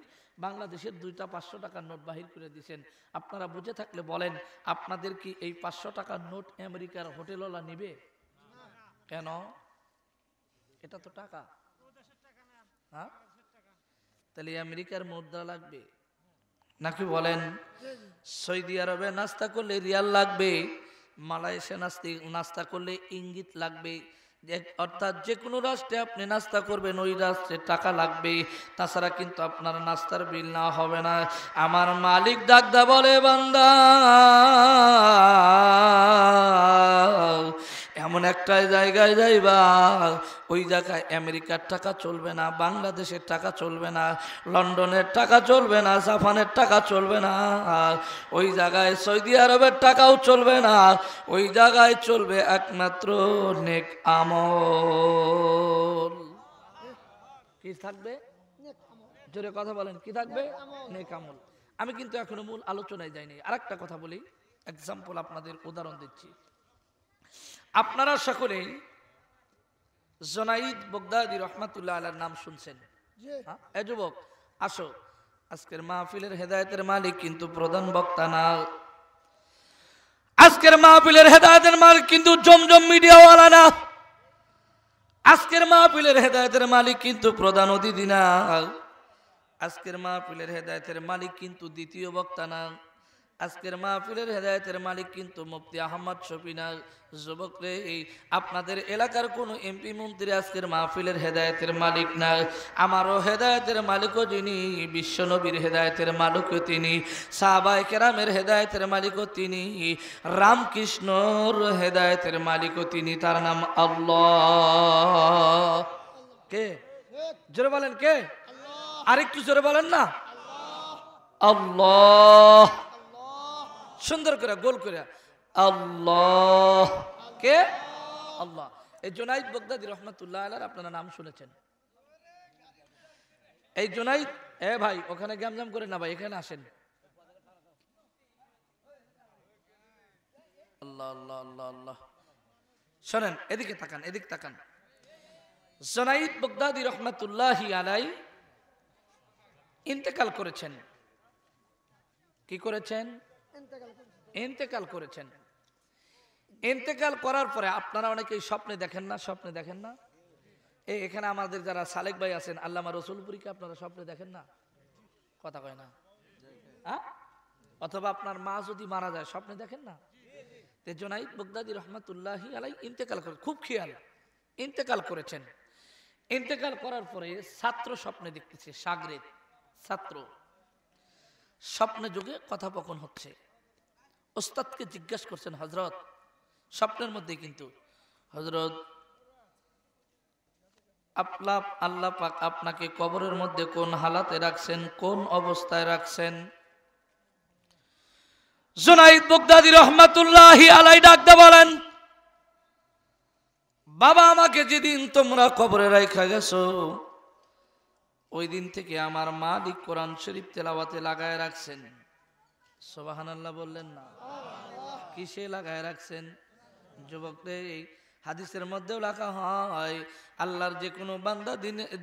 A: বাংলাদেশের 2টা 500 টাকার নোট বাহির করে দিয়েছেন। আপনারা বুঝে থাকলে বলেন, আপনাদের কি এই 500 টাকার নোট আমেরিকার হোটেলওয়ালা নিবে? কেন? এটা তো টাকা। হ্যাঁ, তাহলে আমেরিকার মুদ্রা লাগবে নাকি বলেন? সৌদি আরবে নাস্তা করলে রিয়াল লাগবে, মালয়েশিয়া নাস্তা করলে ইঙ্গিত লাগবে। অর্থাৎ যে কোনো রাষ্ট্রে আপনি নাস্তা করবেন ওই রাষ্ট্রে টাকা লাগবে, তাছাড়া কিন্তু আপনার নাস্তার বিল না হবে না। আমার মালিক ডাকদা বলে, বান্দা এমন একটা জায়গায় যাইবা, ওই জায়গায় আমেরিকার টাকা চলবে না, বাংলাদেশের টাকা চলবে না, লন্ডনের টাকা চলবে না, জাপানের টাকা চলবে না, ওই জায়গায় সৌদি আরবের টাকাও চলবে না। ওই জায়গায় চলবে একমাত্র নেক আমল। কি থাকবে? জোরে কথা বলেন, কি থাকবে? নেক আমল। আমি কিন্তু এখনো মূল আলোচনায় যাইনি। আরেকটা কথা বলি, এক্সাম্পল আপনাদের উদাহরণ দিচ্ছি। আপনারা সকলেই জুনাইদ বাগদাদি রহমাতুল্লাহ আলাইহির নাম শুনছেন। হ্যাঁ, এই যুবক আসো, আজকের মাহফিলের হেদায়েতের মালিক কিন্তু প্রধান বক্তা না। আজকের মাহফিলের হেদায়েতের মালিক কিন্তু জমজম মিডিয়াওয়ালা না। আজকের মাহফিলের হেদায়েতের মালিক কিন্তু প্রধান অতিথি না। আজকের মাহফিলের হেদায়েতের মালিক কিন্তু দ্বিতীয় বক্তা না। আজকের মাহফিলের হেদায়েতের মালিক কিন্তু মুফতি আহমদ শফি না। যুবক রে, আপনাদের এলাকার কোন এমপি মন্ত্রী আজকের মাহফিলের হেদায়েতের মালিক না। আমারও হেদায়েতের মালিকও যিনি, বিশ্বনবীর হেদায়েতের মালিকও তিনি, সাহাবায়ে কেরামের হেদায়েতের মালিকও তিনি, রামকৃষ্ণর হেদায়েতের মালিকও তিনি। তার নাম আল্লাহ। কে? জোরে বলেন, কে? আরেকটু জোরে বলেন না। আল্লাহ। সুন্দর করে গোল করে আল্লাহ। কে? আল্লাহ। এই জুনাইদ বাগদাদি রহমাতুল্লাহ আলাইহি আপনারা নাম শুনেছেন। এই জুনাইদ, এ ভাই ওখানে গ্যামজাম করে না ভাই, এখানে আসেন। আল্লাহ আল্লাহ আল্লাহ আল্লাহ। শোনেন, এদিকে তাকান, এদিকে তাকান। জুনাইদ বাগদাদি রহমাতুল্লাহি আলাইহি ইন্তেকাল করেছেন। কি করেছেন? ইন্তেকাল করেছেন। ইন্তেকাল করার পরে আপনারা অনেকেই স্বপ্নে দেখেন না? স্বপ্নে দেখেন না? এখানে আমাদের যারা সালেক ভাই আছেন, আল্লামা রসুলপুরীকে আপনারা স্বপ্নে দেখেন না? কথা কয় না? অথবা আপনার মা যদি মারা যায় স্বপ্নে দেখেন না? জুনাইদ বাগদাদি রহমাতুল্লাহি আলাইহি ইন্তেকাল করে, খুব খেয়াল, ইন্তেকাল করেছেন। ইন্তেকাল করার পরে ছাত্র স্বপ্নে দেখতেছে, শাগরেদ ছাত্র স্বপ্নে যুগে কথাপকন হচ্ছে। ওস্তাদকে জিজ্ঞাসা করছেন, হযরত, স্বপ্নের মধ্যে কিন্তু, হযরত আল্লাহ পাক আপনাকে কবরের মধ্যে কোন হালাতে রাখছেন, কোন অবস্থায় রাখছেন? জুনাইদ বাগদাদি রহমাতুল্লাহি আলাইহি ডাকতে বলেন, বাবা, আমাকে যেদিন তোমরা কবরে রাইখা গেছো ওই দিন থেকে আমার মালিক কোরআন শরীফ তেলাওয়াতে লাগায় রাখছেন। সুবহানাল্লাহ বললেন না? কিসে লাগায় রাখছেন? যুবকদের হাদিসের মধ্যেও লেখা হয়, আল্লাহর যে কোনো বান্দা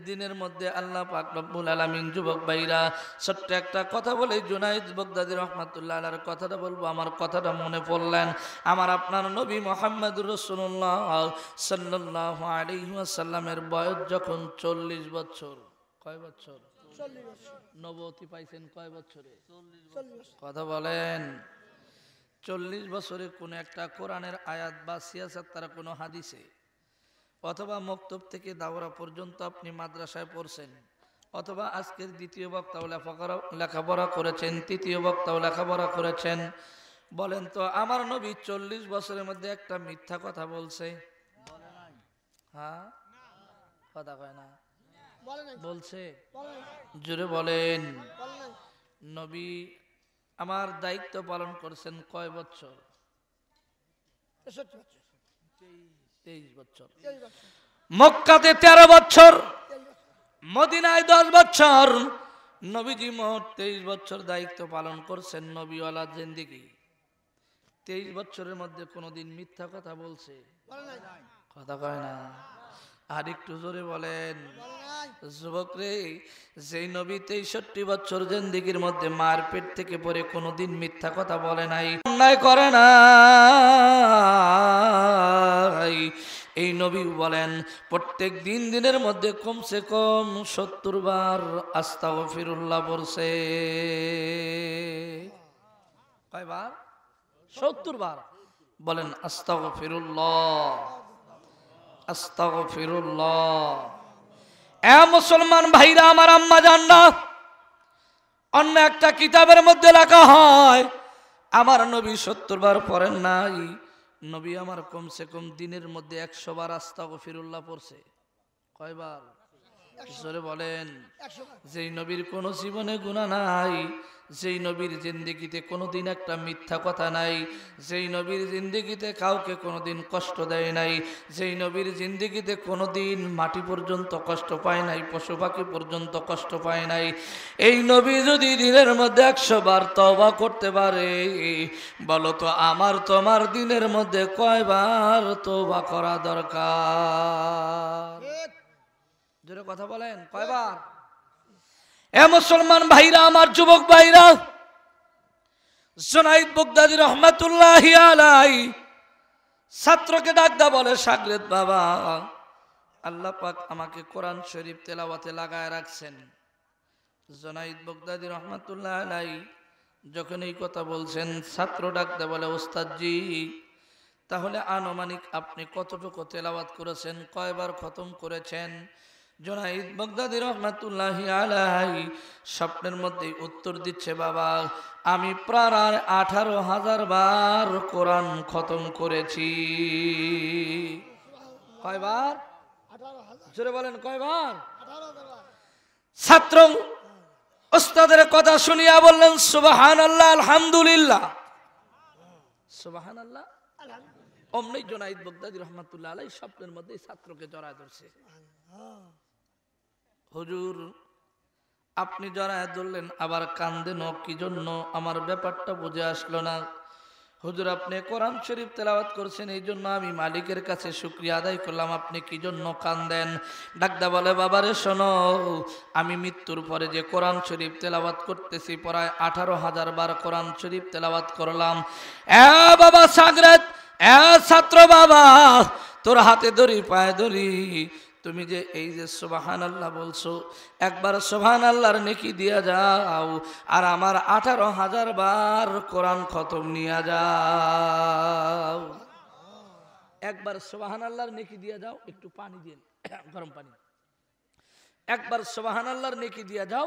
A: দিনের মধ্যে আল্লাহ পাক রব্বুল আলামিন, যুবক ভাইরা ছোট্ট একটা কথা বলে জুনাইদ বাগদাদি রহমাতুল্লাহ আলাইহির কথাটা বলবো। আমার কথাটা মনে পড়লেন, আমার আপনার নবী মুহাম্মদুর রাসূলুল্লাহ সাল্লাল্লাহু আলাইহি ওয়াসাল্লামের বয়স যখন 40 বছর। কয় বছর?
B: 40 বছর।
A: নবুয়তি পাইছেন কয় বছরে?
B: 40 বছর।
A: কথা বলেন। 40 বছরে কোন একটা কোরআনের আয়াত বা সিয়াসাত তারা কোনো হাদিসে, অথবা মক্তব থেকে দাওরা পর্যন্ত আপনি মাদ্রাসায় পড়ছেন, অথবা আজকের দ্বিতীয় বক্তাও লেখাপড়া করেছেন, তৃতীয় বক্তাও লেখাপড়া করেছেন, বলেন তো আমার নবী 40 বছরের মধ্যে একটা মিথ্যা কথা বলছে? হ্যাঁ, কথা কয় না? বলছে? জোরে বলেন। নবী আমার দায়িত্ব পালন করছেন কয় বছর? 23 বছর। মক্কাতে 13 বছর, মদিনায় 10 বছর। নবীজি মোট 23 বছর দায়িত্ব পালন করছেন নবীওয়ালা জিন্দেগি। 23 বছরের মধ্যে কোনোদিন মিথ্যা কথা বলছে?
B: বলে নাই।
A: কথা কয় না। আর একটু জোরে বলেন।
B: বলে নাই।
A: যুবক রে, যেই নবী 63 বছর জিন্দেগির মধ্যে মার পেট থেকে পরে কোনোদিন মিথ্যা কথা বলে নাই, অন্যায় করে না, এই নবী বলেন প্রত্যেক দিনের মধ্যে কমসে কম 70 বার আস্তাগফিরুল্লাহ বলছে। কয়বার? 70 বার। বলেন আস্তাগফিরুল্লাহ, আস্তাগফিরুল্লাহ। এ মুসলমান ভাইরা আমার, আম্মা জাননা, অন্য একটা কিতাবের মধ্যে লেখা হয় আমার নবী 70 বার পড়েন নাই, নবী আমার কমসে কম দিনের মধ্যে 100 বার আস্তাগফিরুল্লাহ পড়ছে। কয়বার? জোরে বলেন।
B: 100 বার।
A: যেই নবীর কোনো জীবনে গুনাহ নাই, যেই নবীর জিন্দেগিতে কোনোদিন একটা মিথ্যা কথা নাই, যেই নবীর জিন্দেগিতে কাউকে কোনোদিন কষ্ট দেয় নাই, যেই নবীর জিন্দেগিতে কোনোদিন মাটি পর্যন্ত কষ্ট পায় নাই, পশু পাখি পর্যন্ত কষ্ট পায় নাই, এই নবী যদি দিনের মধ্যে 100 বার তওবা করতে পারে, বলো তো আমার তোমার দিনের মধ্যে কয়বার তওবা করা দরকার?
B: ঠিক।
A: জোরে কথা বলেন, কয়বার? এ মুসলমান ভাইরা আমার, যুবক ভাইরা, জুনাইদ বাগদাদী রহমাতুল্লাহি আলাইহি ছাত্রকে ডাকদা বলে, শাগরেদ বাবা, আল্লাহ পাক আমাকে কোরআন শরীফ তেলাওয়াতে লাগায় রাখছেন। জুনাইদ বাগদাদী রহমাতুল্লাহি আলাইহি যখন এই কথা বলছেন, ছাত্র ডাকদা বলে, ওস্তাদজি, তাহলে আনুমানিক আপনি কতটুকু তেলাওয়াত করেছেন, কয়বার খতম করেছেন? জুনাইদ বাগদাদী রহমাতুল্লাহি আলাইহি স্বপ্নের মধ্যে উত্তর দিচ্ছে, বাবা, আমি প্রায় 18,000 বার কোরআন খতম করেছি। কয়বার?
B: 18,000।
A: জোরে বলেন, কয়বার?
B: 18,000 বার।
A: ছাত্র ওস্তাদের কথা শুনিয়া বললেন, সুবহানাল্লাহ, আলহামদুলিল্লাহ, সুবহানাল্লাহ।
B: আলহামদুলিল্লাহ।
A: অমনি জুনাইদ বাগদাদী রহমাতুল্লাহ আলাইহি স্বপ্নের মধ্যে ছাত্রকে জড়ায় ধরছে।
B: হ্যাঁ।
A: হুজুর, আপনি জড়ায় ধরলেন, আবার কান্দেন কি জন্য? আমার ব্যাপারটা বুঝে আসলো না। হুজুর, আপনি কোরআন শরীফ তেলাওয়াত করছেন, এই জন্য আমি মালিকের কাছে শুকরিয়া আদায় করলাম, আপনি কি জন্য কান্দেন? ডাকদা বলে, বাবারে শোনো, আমি মৃত্যুর পরে যে কোরআন শরীফ তেলাওয়াত করতেছি, প্রায় 18,000 বার কোরআন শরীফ তেলাওয়াত করলাম। এ বাবা সাগরেদ, এ ছাত্র বাবা, তোর হাতে ধরি, পায়ে ধরি, তুমি যে এই যে সুবহানাল্লাহ বলছো, একবার সুবহানাল্লাহর নেকি দিয়া যাও, আর আমার 18,000 বার কোরআন খতম নিয়ে যাও। একবার সুবহানাল্লাহর নেকি দিয়া যাও, একটু পানি দিন, গরম পানি। একবার সুবহানাল্লাহর নেকি দিয়া যাও,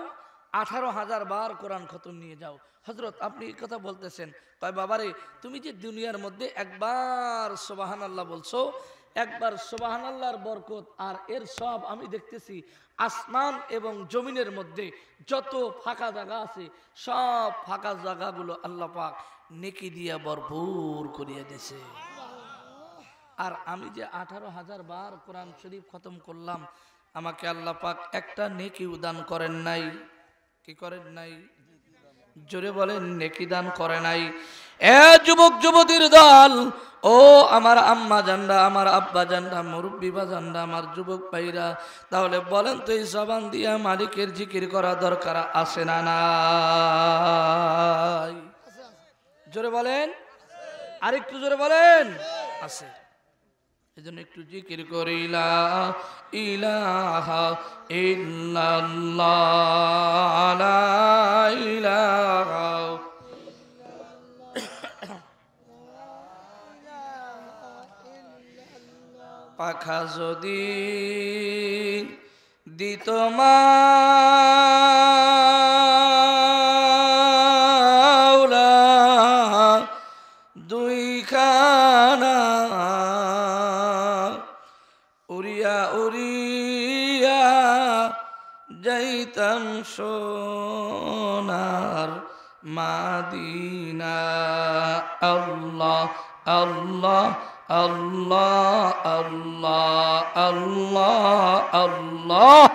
A: 18,000 বার কোরআন খতম নিয়ে যাও। হযরত, আপনি এই কথা বলতেছেন? কয়, বাবারে, তুমি যে দুনিয়ার মধ্যে একবার সুবহানাল্লাহ বলছো, একবার সুবহানাল্লাহর বরকত আর এর সব আমি দেখতেছি আসমান এবং জমিনের মধ্যে যত ফাঁকা জায়গা আছে, সব ফাঁকা জায়গাগুলো আল্লাহ পাক নেকি দিয়া ভরপুর করিয়ে দিয়েছে। আর আমি যে 18,000 বার কোরআন শরীফ খতম করলাম, আমাকে আল্লাহ পাক একটা নেকি দান করেন নাই। কি করেন নাই? জোরে বলেন, নেকি দান করে নাই। এ যুবক যুবতীর দল, ও আমার আম্মা জানরা, আমার আব্বা জানরা, মুরব্বী বাজানরা, আমার যুবক ভাইরা, তাহলে বলেন তো, এই জবান দিয়া মালিকের জিকির করা দরকার আছে না নাই? জোরে বলেন, আরেকটু জোরে বলেন, আছে। এজন্য একটু জিকির করি, লা ইলাহা ইল্লাল্লাহ, লা ইলাহা। পাখা যদি দিত মাওলা দুইখানা, উড়িয়া উড়িয়া যাইতাম সোনার মাদিনা। আল্লাহ আল্লাহ আল্লাহ আল্লাহ আল্লাহ আল্লাহ।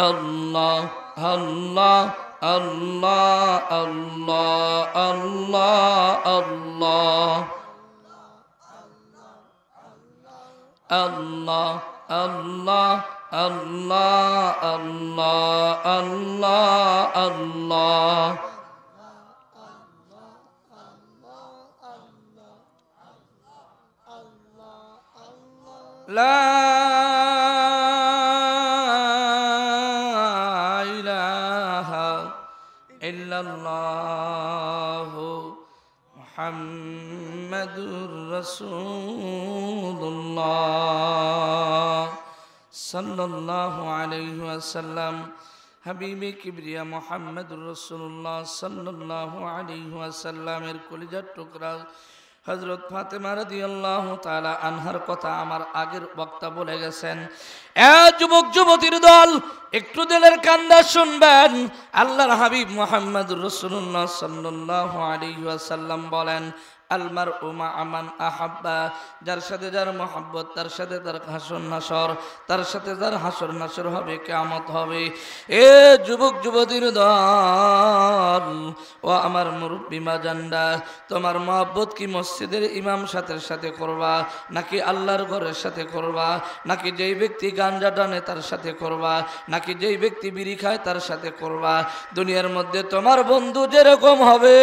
A: আল্লাহ আল্লাহ আল্লাহ আল্লাহ আল্লাহ আল্লাহ আল্লাহ আল্লাহ আল্লাহ আল্লাহ আল্লাহ লা ইলাহা ইল্লাল্লাহু মুহাম্মাদুর রাসূলুল্লাহ সাল্লাল্লাহু আলাইহি ওয়াসাল্লাম। হাবিবে কিবরিয়া মুহাম্মাদুর রাসূলুল্লাহ সাল্লাল্লাহু আলাইহি ওয়াসাল্লামের কলিজার টুকরা হযরত ফাতেমা রাদিয়াল্লাহু তাআলা আনহার কথা আমার আগের বক্তা বলে গেছেন। যুবক যুবতীর দল, একটু দিলের কান্দা শুনবেন। আল্লাহর হাবিব মুহাম্মদুর রাসূলুল্লাহ সাল্লাল্লাহু আলাইহি ওয়াসাল্লাম বলেন, আলমার উমা আমান আহাব্বা, যার সাথে যার মহব্বত তার সাথে তার হাসর নাসর, তার সাথে যার হাসর নাসর হবে, কিয়ামত হবে। এ যুবক যুবতীর দল, ও আমার মুরব্বী মাজান্ডা, তোমার মহব্বত কি মসজিদের ইমাম সাথের সাথে করবা, নাকি আল্লাহর ঘরের সাথে করবা, নাকি যেই ব্যক্তি গাঞ্জা টানে তার সাথে করবা, নাকি যেই ব্যক্তি বিড়ি খায় তার সাথে করবা? দুনিয়ার মধ্যে তোমার বন্ধু যেরকম হবে,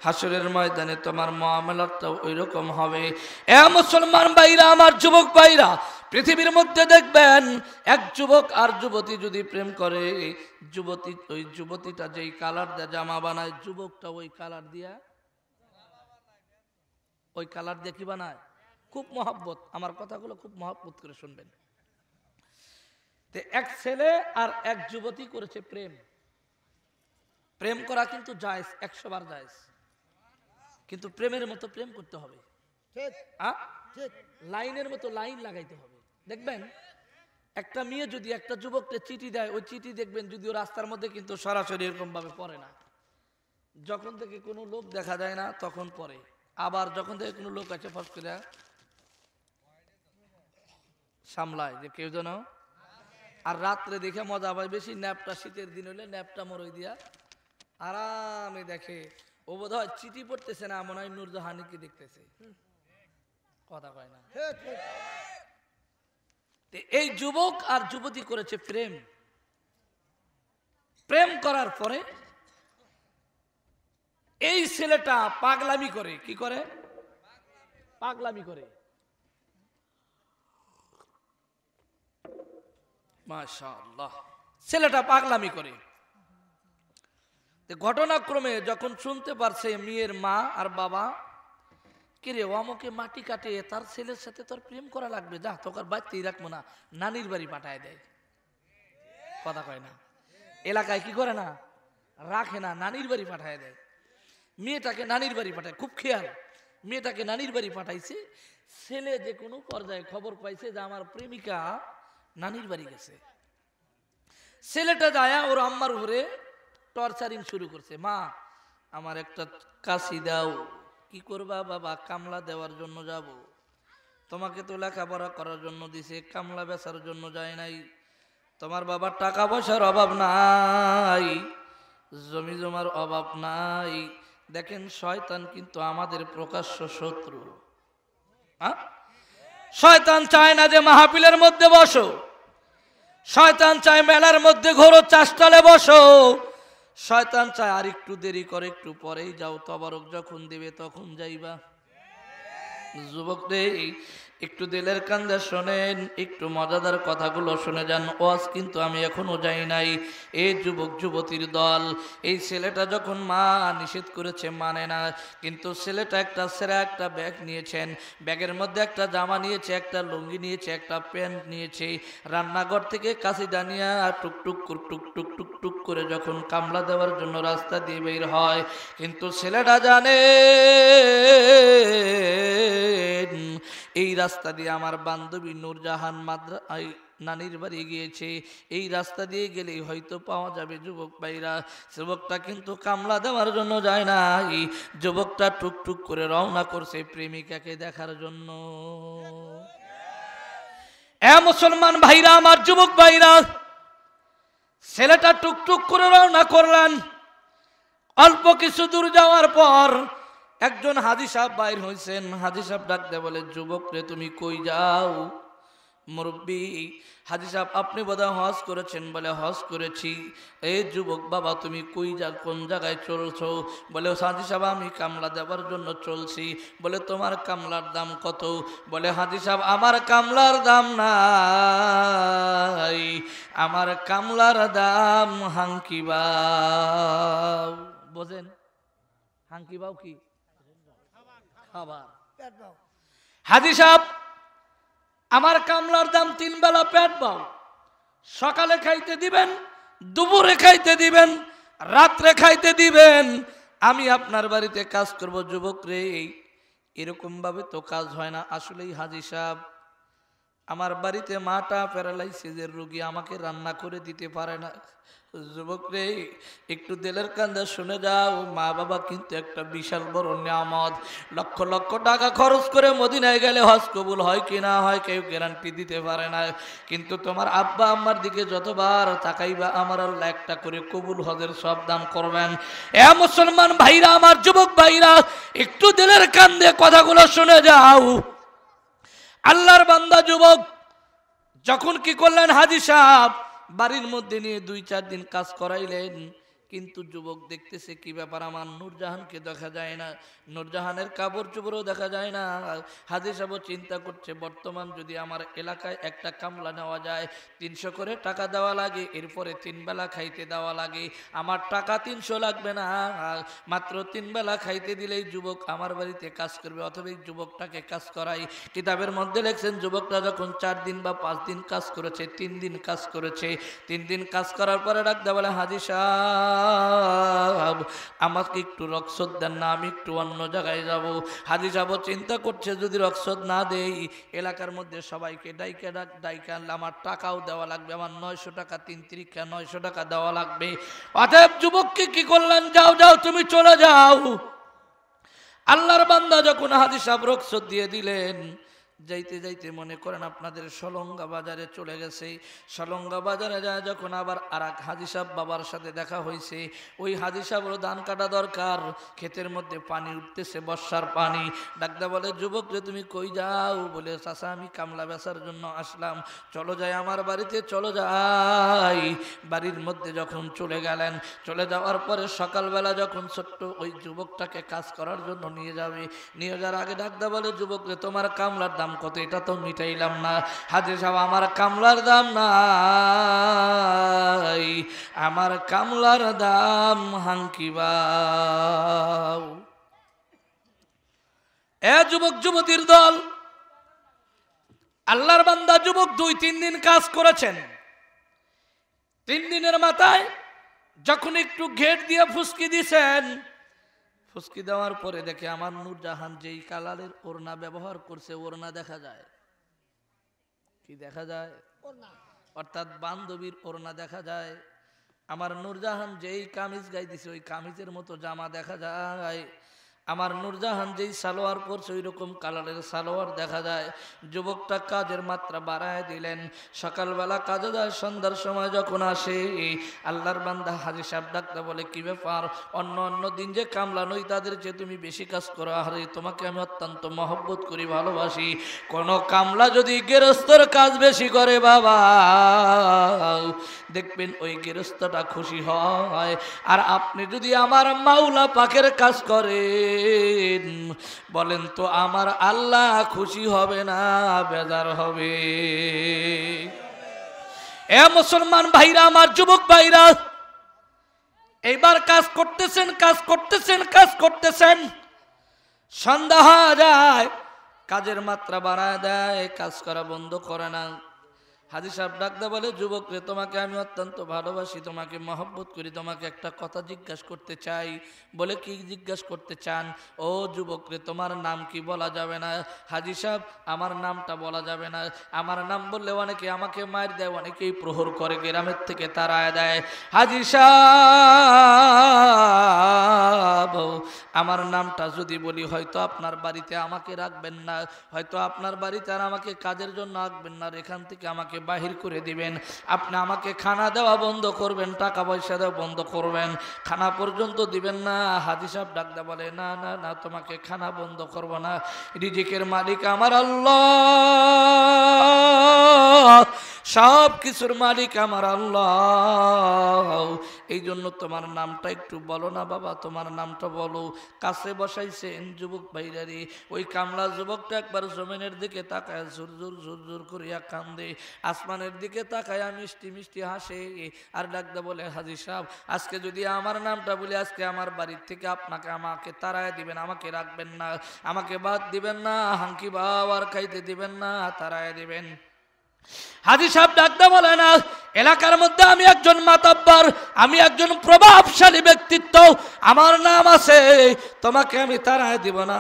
A: হাসরের ময়দানে তোমার মুআমালাতটাও ওই রকম হবে। এ মুসলমান ভাইরা, আমার যুবক ভাইরা, পৃথিবীর মধ্যে দেখবেন এক যুবক আর যুবতী যদি প্রেম করে, যুবতী ওই যুবতীটা যেই কালার দিয়ে জামা বানায়, যুবকটা ওই কালার দিয়া কি বানায়? খুব মহব্বত। আমার কথাগুলো খুব মহব্বত করে শুনবেন। এক ছেলে আর এক যুবতী করেছে প্রেম। প্রেম করা কিন্তু জায়েজ, 100 বার জায়েজ, কিন্তু প্রেমের মতো প্রেম করতে হবে। লাইনের মতো লাইন লাগাইতে হবে। দেখবেন একটা মেয়ে যদি একটা যুবককে চিঠি দেয়, ওই চিঠি দেখবেন যদিও রাস্তার মধ্যে কিন্তু সরাসরি এরকম ভাবে পড়ে না। যখন থেকে কোনো লোক দেখা যায় না তখন পড়ে, আবার যখন থেকে কোনো লোক আছে ফস করে সামলায় যে কেউ যেন। আর রাত্রে দেখে মজা পায় বেশি, ন্যাপটা শীতের দিন হলে ন্যাপটা মরই দিয়া আরামে দেখে। ও বোধ হয় চিঠি পড়তেছে না, মনে হয় নূরজাহানিকে দেখতেছে। কথা কয় না। এই যুবক আর যুবতী করেছে প্রেম। প্রেম করার পরে এই ছেলেটা পাগলামি করে। কি করে? পাগলামি করে। মাশাআল্লাহ, ছেলেটা পাগলামি করে। ঘটনাক্রমে যখন শুনতে পারছে মেয়ের মা আর বাবা, কিরে ও আমাকে মাটি কাটে, তার ছেলের সাথে তোর প্রেম করা লাগবে, যা তোকে বাড়তেই রাখবো না, নানির বাড়ি পাঠায় দেয়। কথা কয় না। এলাকায় কি করে না, রাখে না, নানির বাড়ি পাঠায় দেয়। মেয়েটাকে নানির বাড়ি পাঠায়, খুব খেয়াল। মেয়েটাকে নানির বাড়ি পাঠাইছে। ছেলে যে কোনো পর্যায়ে খবর পাইছে যে আমার প্রেমিকা নানির বাড়ি গেছে। ছেলেটা যায় ওর আম্মার উপরে টর্চারিং শুরু করছে। মা, আমার একটা কাশি দাও। কি করবা বাবা? কামলা দেওয়ার জন্য যাব। তোমাকে তো লেখাপড়া করার জন্য দিছে, কামলা বেচার জন্য যায় নাই। তোমার বাবার টাকা পয়সার অভাব নাই, জমি জমার অভাব নাই। দেখেন শয়তান কিন্তু আমাদের প্রকাশ্য শত্রু। শয়তান চায় না যে মাহফিলের মধ্যে বসো, শয়তান চায় মেলার মধ্যে ঘোরো, চাষটালে বসো। শয়তান চায় আর একটু দেরি করে, একটু পরেই যাও, তবারক যখন দিবে তখন যাইবা। যুবকদের একটু দিলের কান্দা শোনেন, একটু মজাদার কথাগুলো শুনে যান। ওয়াজ কিন্তু আমি এখনো যাই নাই। এই যুবক যুবতীর দল, এই ছেলেটা যখন মা নিষেধ করেছে মানে না, কিন্তু ছেলেটা একটা সেরা একটা ব্যাগ নিয়েছেন, ব্যাগের মধ্যে একটা জামা নিয়েছে, একটা লুঙ্গি নিয়েছে, একটা প্যান্ট নিয়েছে। রান্নাঘর থেকে কাশি দানিয়া টুকটুক টুকটুক টুকটুক করে যখন কামলা দেওয়ার জন্য রাস্তা দিয়ে বের হয়, কিন্তু ছেলেটা জানে এই রাস্তা দিয়ে আমার বান্ধবী নূরজাহান নানির বাড়ি গিয়েছে, এই রাস্তা দিয়ে গেলেই হয়তো পাওয়া যাবে যুবক ভাইরা। যুবকটা কিন্তু কামলা দেওয়ার জন্য যায় না, এই যুবকটা টুকটুক করে রওনা করছে প্রেমিকাকে দেখার জন্য। এ মুসলমান ভাইরা আমার, যুবক ভাইরা, ছেলেটা টুকটুক করে রওনা করলেন। অল্প কিছু দূর যাওয়ার পর একজন হাজী সাহেব বাইর হইছেন। হাজী সাহেব ডাকতে বলে, যুবক রে তুমি কই যাও? মুরব্বী, হাজী সাহেব আপনি বোধহয় হজ করেছেন। বলে হজ করেছি। এই যুবক বাবা তুমি কই যা, কোন জায়গায় চলছো? বলে হাজী সাহেব আমি কামলা দেওয়ার জন্য চলছি। বলে তোমার কামলার দাম কত? বলে হাজী সাহেব আমার কামলার দাম নাই, আমার কামলার দাম হাঙ্কি বাউ। বোঝেন হাঙ্কি বাউ কি? খাবার।
B: পেট পাও।
A: হাজী সাহেব আমার কামলার দাম 3 বেলা পেট পাও। সকালে খাইতে দিবেন, দুপুরে খাইতে দিবেন, রাত্রে খাইতে দিবেন। আমি আপনার বাড়িতে কাজ করব। যুবক রে, এরকম ভাবে তো কাজ হয় না। আসলেই হাজী সাহেব আমার বাড়িতে মাটা প্যারালাইসিসের রোগী, আমাকে রান্না করে দিতে পারে না। যুবক রে, একটু দিলের কান্দা শুনে যাও। মা বাবা কিন্তু একটা বিশাল বড় নিয়ামত। লক্ষ লক্ষ টাকা খরচ করে মদিনায় গেলে হজ কবুল হয় কি না হয় কেউ গ্যারান্টি দিতে পারে না। কিন্তু তোমার আব্বা আম্মার দিকে যতবার তাকাইবা আমার আল্লাহ একটা করে কবুল হজের সব দান করবেন। এ মুসলমান ভাইরা আমার, যুবক ভাইরা, একটু দিলের কান্দে কথাগুলো শুনে যাও। আল্লাহর বান্দা যুবক যখন কি করলেন, হাজী সাহেব বাড়ির মধ্যে নিয়ে 2-4 দিন কাজ করাইলেন। কিন্তু যুবক দেখতেছে কি ব্যাপার, আমার নূরজাহানকে দেখা যায় না, নূরজাহানের কাপড় চোপড়ও দেখা যায় না। হাজী সাহেব চিন্তা করছে, বর্তমান যদি আমার এলাকায় একটা কামলা নেওয়া যায়, 300 করে টাকা দেওয়া লাগে, এরপরে 3 বেলা খাইতে দেওয়া লাগে। আমার টাকা 300 লাগবে না, মাত্র 3 বেলা খাইতে দিলেই যুবক আমার বাড়িতে কাজ করবে। অথবা এই যুবকটাকে কাজ করাই। কিতাবের মধ্যে লেখছেন যুবকটা যখন 4 দিন বা 5 দিন কাজ করেছে, 3 দিন কাজ করেছে, 3 দিন কাজ করার পরে ডাকতে বলে, হাজী সাহেব আমাকে একটু রক্সদ দেন না, আমি একটু অন্য জায়গায় যাব। হাজী সাহেব চিন্তা করছে, যদি রক্সদ না দেই এলাকার মধ্যে সবাইকে ডাইকা আমার টাকাও দেওয়া লাগবে, আমার 900 টাকা 3 তিরিকা 900 টাকা দেওয়া লাগবে। অতএব যুবককে কি করলেন, যাও যাও তুমি চলে যাও। আল্লাহর বান্দা যখন হাজী সাহেব রক্সদ দিয়ে দিলেন, যাইতে যাইতে মনে করেন আপনাদের সলঙ্গা বাজারে চলে গেছে। সলঙ্গা বাজারে যায় যখন আবার আর এক হাজী সাহেব বাবার সাথে দেখা হয়েছে। ওই হাজী সাহেবেরও ধান কাটা দরকার, ক্ষেতের মধ্যে পানি উঠতেছে, বর্ষার পানি। ডাকদা বলে, যুবক যে তুমি কই যাও? বলে চাচা আমি কামলা বেচার জন্য আসলাম, চলো যাই আমার বাড়িতে, চলো যাই। বাড়ির মধ্যে যখন চলে গেলেন, চলে যাওয়ার পরে সকালবেলা যখন ছোট্ট ওই যুবকটাকে কাজ করার জন্য নিয়ে যাবে, নিয়ে যাওয়ার আগে ডাকদা বলে, যুবক যে তোমার কামলার দাম কত? এটা তো মিটাইলাম না। হাজী সাহেব আমার কামলার দাম নাই, আমার কামলার দাম হাঙ্কি বাউ। এ যুবক যুবতীর দল, আল্লাহর বান্দা যুবক 2-3 দিন কাজ করেছেন। 3 দিনের মাথায় যখন একটু ঘেট দিয়ে ফুসকি দিছেন, ফুসকি দেওয়ার পরে দেখে আমার নূরজাহান যেই কালারের ওড়না ব্যবহার করছে, ওড়না দেখা যায়। কি দেখা যায়? অর্থাৎ বান্ধবীর ওড়না দেখা যায়। আমার নূরজাহান যেই কামিজ গাই দিছে, ওই কামিজের মতো জামা দেখা যায়। আমার নূরজাহান যেই সালোয়ার পরছে, ওই রকম কালারের সালোয়ার দেখা যায়। যুবকটা কাজের মাত্রা বাড়ায় দিলেন। সকালবেলা কাজে যায়, সন্ধ্যার সময় যখন আসে, আল্লাহর বান্দা হাজী সাহেব ডাকতে বলে, কি ব্যাপার? অন্য অন্য দিন যে কামলা নই তাদের যে তুমি বেশি কাজ করো, আরে তোমাকে আমি অত্যন্ত মহব্বত করি, ভালোবাসি। কোন কামলা যদি গেরস্তর কাজ বেশি করে বাবা, দেখবেন ওই গেরস্তটা খুশি হয়। আর আপনি যদি আমার মাওলা পাকের কাজ করেন, বলেন তো আমার আল্লাহ খুশি হবে না বেজার হবে? এ মুসলমান ভাইরা আমার, যুবক ভাইরা, এইবার কাজ করতেছেন, কাজ করতেছেন, কাজ করতেছেন, সন্ধ্যা হয়ে যায়, কাজের মাত্রা বাড়ায় দেয়, কাজ করা বন্ধ করে না। হাজী সাহেব ডাকতে বলে, যুবক রে, তোমাকে আমি অত্যন্ত ভালোবাসি, তোমাকে মহব্বত করি, তোমাকে একটা কথা জিজ্ঞাসা করতে চাই। বলে, কি জিজ্ঞাসা করতে চান? ও যুবক রে, তোমার নাম কি? বলা যাবে না। হাজী সাহেব, আমার নামটা বলা যাবে না, আমার নাম বললে অনেকে আমাকে মার দেয়, অনেকেই প্রহর করে, গ্রামের থেকে তাড়ায় দেয়। হাজী সাহেব, আমার নামটা যদি বলি, হয়তো আপনার বাড়িতে আমাকে রাখবেন না, হয়তো আপনার বাড়িতে আর আমাকে কাজের জন্য রাখবেন না, এখান থেকে আমাকে বাহির করে দিবেন। আপনি আমাকে খানা দেওয়া বন্ধ করবেন, টাকা পয়সা দেওয়া বন্ধ করবেন, খানা পর্যন্ত দিবেন না। হাজী সাহেব ডাকতে বলে, না না না, তোমাকে খানা বন্ধ করব না, রিজিকের মালিক আমার আল্লাহ, সব কিছুর মালিক আমার আল্লাহ, এই জন্য তোমার নামটা একটু বলো না বাবা, তোমার নামটা বলো। কাছে বসাইছেন যুবক ভাইরারে, ওই কামলা যুবকটা একবার জমিনের দিকে তাকায় জোর জোর জোর জোর করিয়া কান্দে, আসমানের দিকে তাকায় মিষ্টি মিষ্টি হাসে, আর ডাকতে বলে, হাজী সাহেব, আজকে যদি আমার নামটা বলি, আজকে আমার বাড়ির থেকে আমাকে তাড়ায় দিবেন, আমাকে রাখবেন না, আমাকে বাদ দিবেন না, হাঙ্কি বাবার খাইতে দিবেন না, তাড়ায় দিবেন। হাজী সাহেব ডাকতে বলে, না, এলাকার মধ্যে আমি একজন মাতাব্বর, আমি একজন প্রভাবশালী ব্যক্তিত্ব, আমার নাম আছে, তোমাকে আমি তাড়ায় দিব না,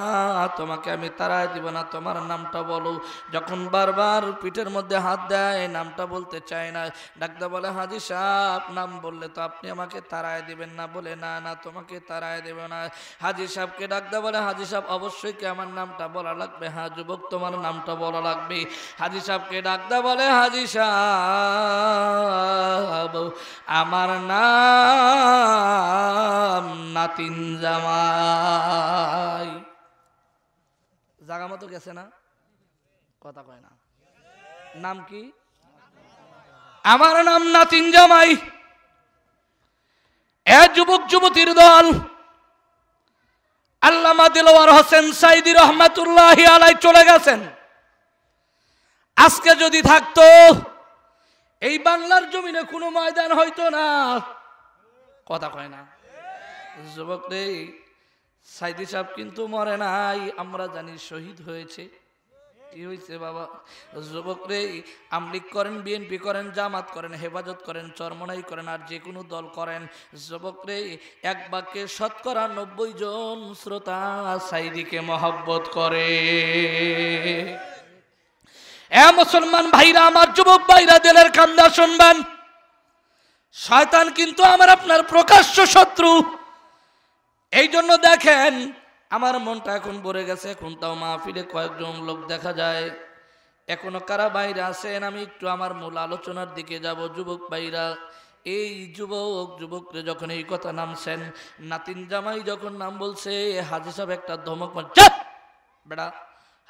A: তোমাকে আমি তাড়ায় দিব না, তোমার নামটা বলো। যখন বারবার পিঠের মধ্যে হাত দেয়, নামটা বলতে চায় না, ডাকতে বলে, হাজী সাহেব, নাম বললে তো আপনি আমাকে তাড়ায় দিবেন না। বলে, না না, তোমাকে তাড়ায় দেব না। হাজী সাহেবকে ডাকতে বলে, হাজী সাহেব, অবশ্যই কি আমার নামটা বলা লাগবে? হ্যাঁ যুবক, তোমার নামটা বলা লাগবে। হাজী সাহেবকে ডাকতে বলে, হাজী সাহেব, আমার নাম নাতিন জামাই। জাগা মতো গেছে না? কথা কয় না। নাম কি? আমার নাম নাতিন জামাই। এ যুবক যুবতীর দল, আল্লামা দিলওয়ার হোসেন সাইদি রহমাতুল্লাহি আলাইহি চলে গেছেন। আজকে যদি থাকতো, এই বাংলার জমিনে কোনো ময়দান হইতো না। কথা কয় না। যুবক রে, সাইদি সাহেব কিন্তু মরে নাই, আমরা জানি শহীদ হয়েছে। কি হয়েছে বাবা? যুবক রে, আমলিগ করেন, বিএনপি করেন, জামাত করেন, হেফাজত করেন, চরমনাই করেন, আর যে কোনো দল করেন, যুবক রে, এক বাক্যে শতকরা 90 জন শ্রোতা সাইদিকে মহব্বত করে। এ মুসলমান ভাইরা, আমার যুবক ভাইরা, দিলের কান্দা শুনবেন, শয়তান কিন্তু আমার আপনার প্রকাশ্য শত্রু। এই জন্য দেখেন, আমার মনটা এখন ভরে গেছে, এখন তাও মাহফিলে কয়েকজন লোক দেখা যায়, এখনো কারা বাইরে আছেন? আমি একটু আমার মূল আলোচনার দিকে যাব। যুবক ভাইরা, এই যুবকরে যখন এই কথা নামছেন, নাতিন জামাই যখন নাম বলছে, হাজী সাহেব একটা ধমক মারছে, বেড়া,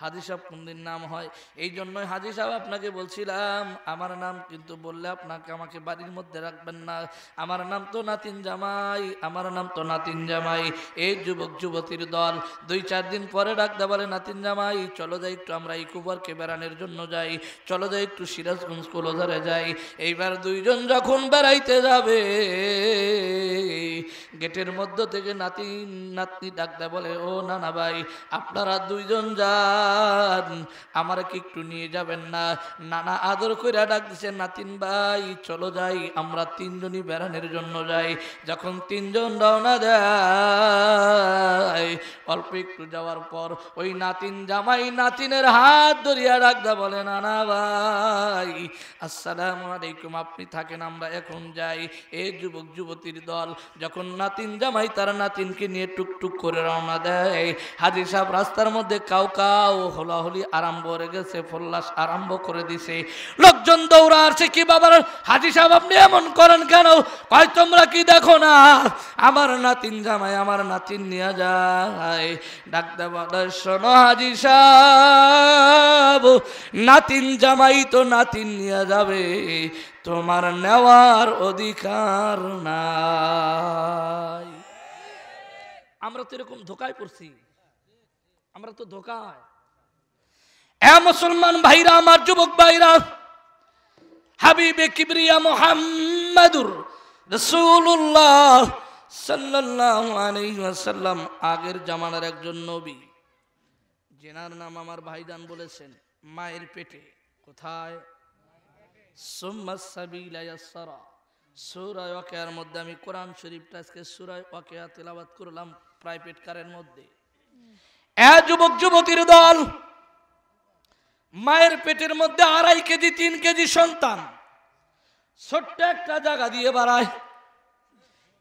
A: হাজী সাহেব কোনদিন নাম হয়? এই জন্যই হাজী সাহেব আপনাকে বলছিলাম, আমার নাম কিন্তু বললে আমাকে বাড়ির মধ্যে রাখবেন না, আমার নাম তো নাতিন জামাই, আমার নাম তো নাতিন জামাই। এই যুবক যুবতীর দল 2-4 দিন পরে ডাকতে বলে, নাতিন জামাই, চলো যাই একটু আমরা ইকুবারকে বেড়ানোর জন্য যাই, চলো যাই একটু সিরাজগঞ্জ কলোধারে যাই। এইবার দুইজন যখন বেড়াইতে যাবে, গেটের মধ্য থেকে নাতনি ডাকতে বলে, ও নানা ভাই, আপনারা দুইজন যান, আমার কি একটু নিয়ে যাবেন না? নানা আদর করে ডাক দিছে, নাতিন ভাই চলো যাই, আমরা 3 জনই বেড়ানোর জন্য যাই। যখন 3 জন রওনা দেয়, অল্প একটু যাওয়ার পর ওই নাতিন জামাই নাতিনের হাত ধরিয়া ডাকতে বলে, নানা ভাই আসসালামু আলাইকুম, আপনি থাকেন, আমরা এখন যাই। এই যুবক যুবতীর দল যখন নাতিন জামাই তার নাতিনকে নিয়ে টুকটুক করে রওনা দেয়, হাজী সাহেব রাস্তার মধ্যে কাউ কাউ হোলাহুলি আরম্ভ হয়ে গেছে, ফল্লাস আরম্ভ করে দিছে, লোকজন দৌড়া আসছে। কি বাবার হাজী সাহেব, আপনি এমন করেন কেন? কয়, তোমরা কি দেখো না আমার নাতিন জামাই আমার নাতিন নিয়ে যায়? ডাকতে বলে, শোনো হাজী সাহেব, নাতিন জামাই তো নাতিন নিয়ে যাবে, তোমার নেওয়ার অধিকার নাই। আমরা তো এরকম ধোকায় পড়ছি, আমরা তো ধোকায়। এ মুসলমান ভাইরা, আমার যুবক ভাইরা, হাবিবে কিবরিয়া মুহাম্মাদুর রাসূলুল্লাহ সাল্লাল্লাহু আলাইহি ওয়াসাল্লাম আগের জামানার একজন নবী, যেনার নাম আমার ভাইজান বলেছেন, মায়ের পেটে। কোথায়? সুম্মা সাবিলা ইয়াসসারা। সূরা ওয়াকিয়ার মধ্যে আমি কোরআন শরীফটা আজকে সূরা ওয়াকিয়া তেলাওয়াত করলাম প্রাইভেট কারের মধ্যে। এ যুবক যুবতীর দল, মায়ের পেটের মধ্যে 2.5 কেজি 3 কেজি সন্তান ছোট্ট একটা জায়গা দিয়ে বাড়ায়।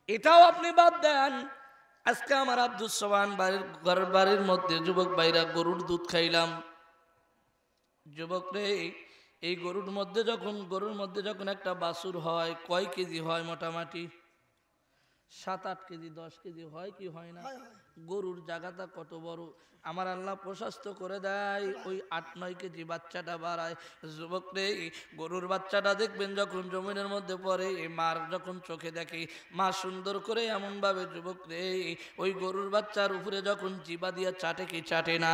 A: এটাও আপনি বাদ দেন। আজকে আমার আব্দুল সোবান বাড়ির মধ্যে যুবক ভাইরা গরুর দুধ খাইলাম। যুবক রে, এই গরুর মধ্যে যখন একটা বাছুর হয়, কয় কেজি হয় মোটামুটি? 7-8 কেজি 10 কেজি হয় কি হয় না? গরুর জায়গাটা কত বড়! আমার আল্লাহ প্রশস্ত করে দেয়, ওই 8-9 কেজি বাচ্চাটা বাড়ায়। যুবক রে, গরুর বাচ্চাটা দেখবেন যখন জমিনের মধ্যে পড়ে, মার যখন চোখে দেখে, মা সুন্দর করে এমন ভাবে যুবক রে ওই গরুর বাচ্চার উপরে যখন জিবা দিয়া চাটে কি চাটে না?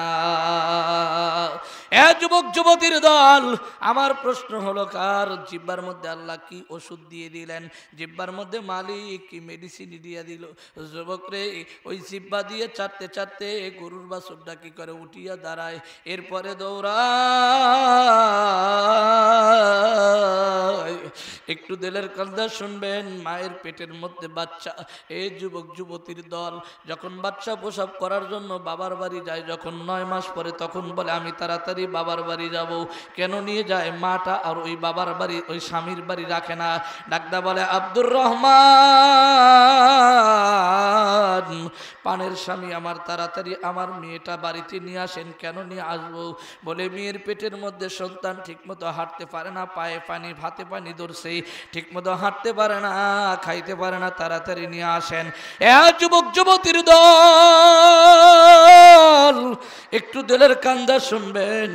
A: এ যুবক যুবতীর দল, আমার প্রশ্ন হলো, কার জিব্বার মধ্যে আল্লাহ কি ওষুধ দিয়ে দিলেন? জিব্বার মধ্যে মালিক কি মেডিসিন দিয়ে দিল? যুবক রে, ওই জিব্বা দিয়ে চাটতে চাটতে গরুর বাছুরটা কি করে উঠিয়া দাঁড়ায়, এরপরে দৌড়ায়। একটু দিলের কথা শুনবেন, মায়ের পেটের মধ্যে বাচ্চা। এই যুবক যুবতীর দল, যখন বাচ্চা প্রসব করার জন্য বাবার বাড়ি যায়, যখন 9 মাস পরে, তখন বলে আমি তাড়াতাড়ি বাবার বাড়ি যাব। কেন নিয়ে যায়? মাটা আর ওই বাবার বাড়ি, ওই স্বামীর বাড়ি রাখে না। ডাকদা বলে, আব্দুর রহমান, পানের স্বামী আমার, তাড়াতাড়ি আমার মেয়েটা বাড়িতে নিয়ে আসেন। কেন নিয়ে আসবো? বলে মেয়ের পেটের মধ্যে সন্তান ঠিকমতো হাঁটতে পারে না, পায়ে পানি ভাতে পানি ধরছে, ঠিকমতো হাঁটতে পারে না, খাইতে পারে না, তাড়াতাড়ি নিয়ে আসেন। এ যুবক যুবতীর দল, একটু দিলের কান্দা শুনবেন।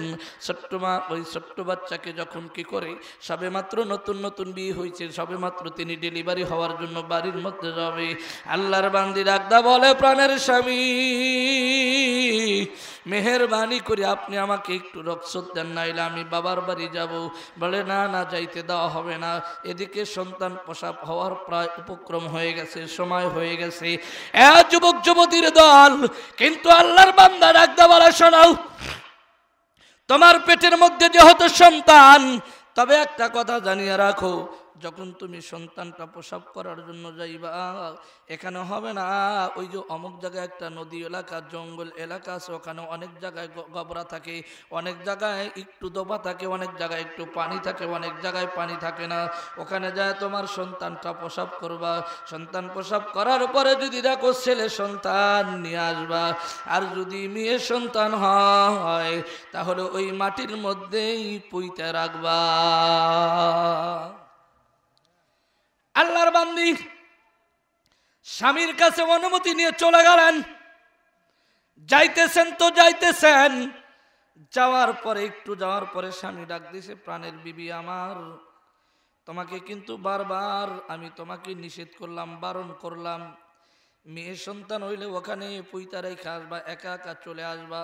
A: ছোট্ট মা ওই ছোট্ট বাচ্চাকে যখন কি করে, সবে মাত্র নতুন নতুন বিয়ে হয়েছে, সবে মাত্র তিনি ডেলিভারি হওয়ার জন্য বাড়ির মধ্যে যাবে, আল্লাহর বান্দি ডাকদা বলে, প্রাণের স্বামী, মেহেরবানি করে আপনি আমাকে একটু রক্ষত দেন, নাইলে আমি বাবার বাড়ি যাব। বলে, না না, যাইতে দেওয়া হবে না। এদিকে সন্তান প্রসব হওয়ার প্রায় উপক্রম হয়ে গেছে, সময় হয়ে গেছে। এ যুবক যুবতীর দল, কিন্তু আল্লাহর বান্দা ডাকদা বলে, শোনাও, তোমার পেটের মধ্যে যেহেতু সন্তান, তবে একটা কথা জানিয়ে রাখো, যখন তুমি সন্তানটা প্রসব করার জন্য যাইবা, এখানে হবে না ওই যে অমুক জায়গায় একটা নদী এলাকা, জঙ্গল এলাকা আছে, ওখানে অনেক জায়গায় গবরা থাকে, অনেক জায়গায় একটু দোবা থাকে, অনেক জায়গায় একটু পানি থাকে, অনেক জায়গায় পানি থাকে না। ওখানে যায় তোমার সন্তানটা প্রসব করবা। সন্তান প্রসব করার পরে যদি দেখো ছেলে সন্তান নিয়ে আসবা, আর যদি মেয়ে সন্তান হয় তাহলে ওই মাটির মধ্যেই পুঁতে রাখবা। আল্লাহর বান্দি স্বামীর কাছে অনুমতি নিয়ে চলে গেলেন। যাইতেছেন তো যাইতেছেন, যাওয়ার পরে স্বামী ডাক দিছে, প্রাণের বিবি আমার, তোমাকে কিন্তু বারবার আমি তোমাকে নিষেধ করলাম, বারণ করলাম, মেয়ে সন্তান হইলে ওখানে পুইতা রেখে আসবা, একা একা চলে আসবা,